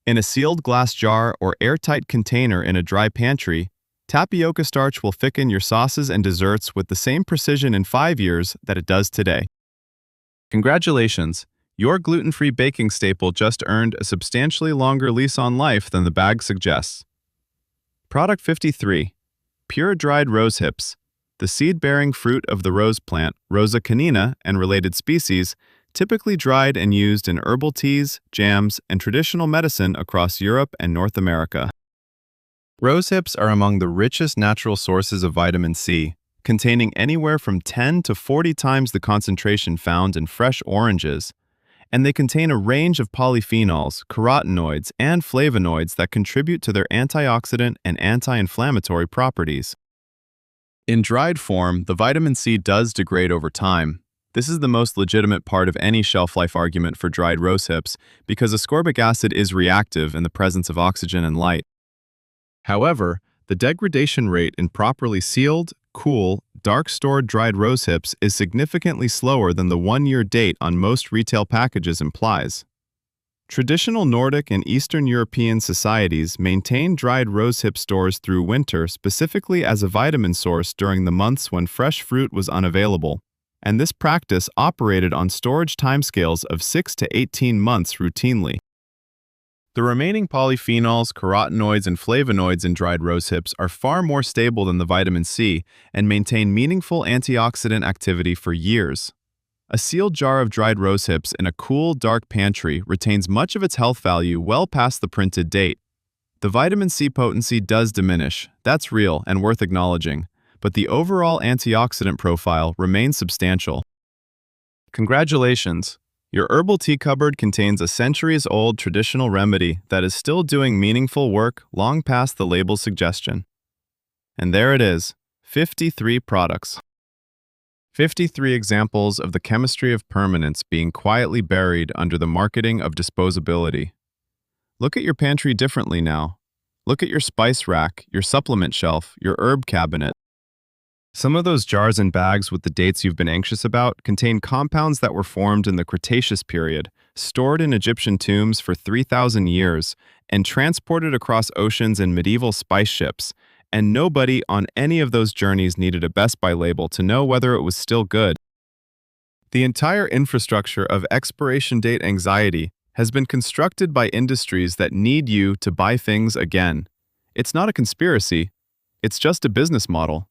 In a sealed glass jar or airtight container in a dry pantry, tapioca starch will thicken your sauces and desserts with the same precision in 5 years that it does today. Congratulations! Your gluten-free baking staple just earned a substantially longer lease on life than the bag suggests. Product 53. Pure dried rose hips, the seed-bearing fruit of the rose plant, Rosa canina, and related species, typically dried and used in herbal teas, jams, and traditional medicine across Europe and North America. Rose hips are among the richest natural sources of vitamin C, containing anywhere from 10 to 40 times the concentration found in fresh oranges, and they contain a range of polyphenols, carotenoids, and flavonoids that contribute to their antioxidant and anti-inflammatory properties. In dried form, the vitamin C does degrade over time. This is the most legitimate part of any shelf life argument for dried rose hips because ascorbic acid is reactive in the presence of oxygen and light. However, the degradation rate in properly sealed, cool, dark-stored dried rose hips is significantly slower than the 1 year date on most retail packages implies. Traditional Nordic and Eastern European societies maintain dried rose hip stores through winter specifically as a vitamin source during the months when fresh fruit was unavailable, and this practice operated on storage timescales of 6 to 18 months routinely. The remaining polyphenols, carotenoids, and flavonoids in dried rose hips are far more stable than the vitamin C and maintain meaningful antioxidant activity for years. A sealed jar of dried rose hips in a cool, dark pantry retains much of its health value well past the printed date. The vitamin C potency does diminish, that's real and worth acknowledging, but the overall antioxidant profile remains substantial. Congratulations! Your herbal tea cupboard contains a centuries-old traditional remedy that is still doing meaningful work long past the label's suggestion. And there it is, 53 products. 53 examples of the chemistry of permanence being quietly buried under the marketing of disposability. Look at your pantry differently now. Look at your spice rack, your supplement shelf, your herb cabinet. Some of those jars and bags with the dates you've been anxious about contain compounds that were formed in the Cretaceous period, stored in Egyptian tombs for 3,000 years, and transported across oceans in medieval spice ships, and nobody on any of those journeys needed a Best By label to know whether it was still good. The entire infrastructure of expiration date anxiety has been constructed by industries that need you to buy things again. It's not a conspiracy, it's just a business model.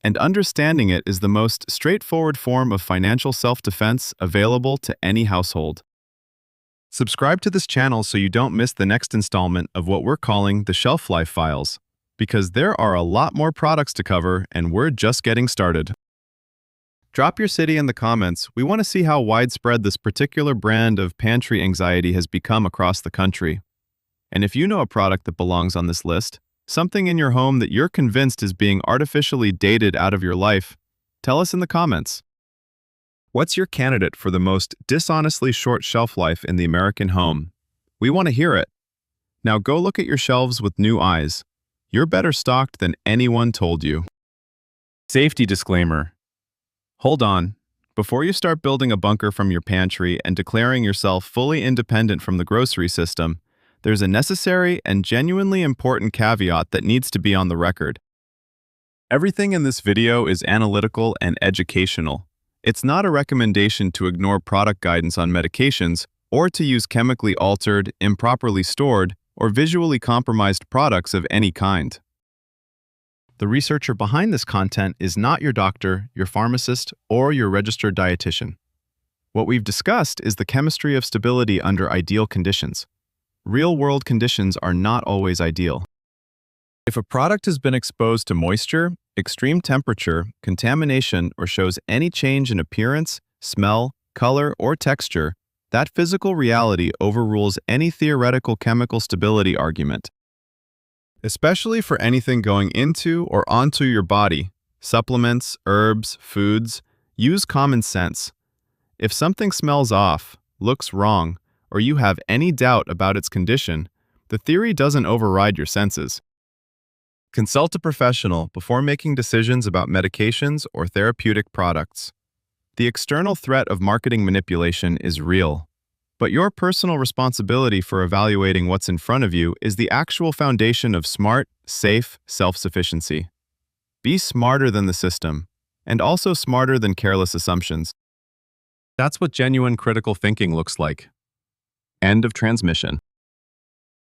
And understanding it is the most straightforward form of financial self-defense available to any household. Subscribe to this channel so you don't miss the next installment of what we're calling the Shelf Life Files, because there are a lot more products to cover and we're just getting started. Drop your city in the comments. We want to see how widespread this particular brand of pantry anxiety has become across the country. And if you know a product that belongs on this list, something in your home that you're convinced is being artificially dated out of your life, tell us in the comments. What's your candidate for the most dishonestly short shelf life in the American home? We want to hear it. Now go look at your shelves with new eyes. You're better stocked than anyone told you. Safety disclaimer. Hold on. Before you start building a bunker from your pantry and declaring yourself fully independent from the grocery system, there's a necessary and genuinely important caveat that needs to be on the record. Everything in this video is analytical and educational. It's not a recommendation to ignore product guidance on medications or to use chemically altered, improperly stored, or visually compromised products of any kind. The researcher behind this content is not your doctor, your pharmacist, or your registered dietitian. What we've discussed is the chemistry of stability under ideal conditions. Real-world conditions are not always ideal. If a product has been exposed to moisture, extreme temperature, contamination, or shows any change in appearance, smell, color, or texture, that physical reality overrules any theoretical chemical stability argument. Especially for anything going into or onto your body, supplements, herbs, foods, use common sense. If something smells off, looks wrong, or you have any doubt about its condition, the theory doesn't override your senses. Consult a professional before making decisions about medications or therapeutic products. The external threat of marketing manipulation is real, but your personal responsibility for evaluating what's in front of you is the actual foundation of smart, safe self-sufficiency. Be smarter than the system, and also smarter than careless assumptions. That's what genuine critical thinking looks like. End of transmission.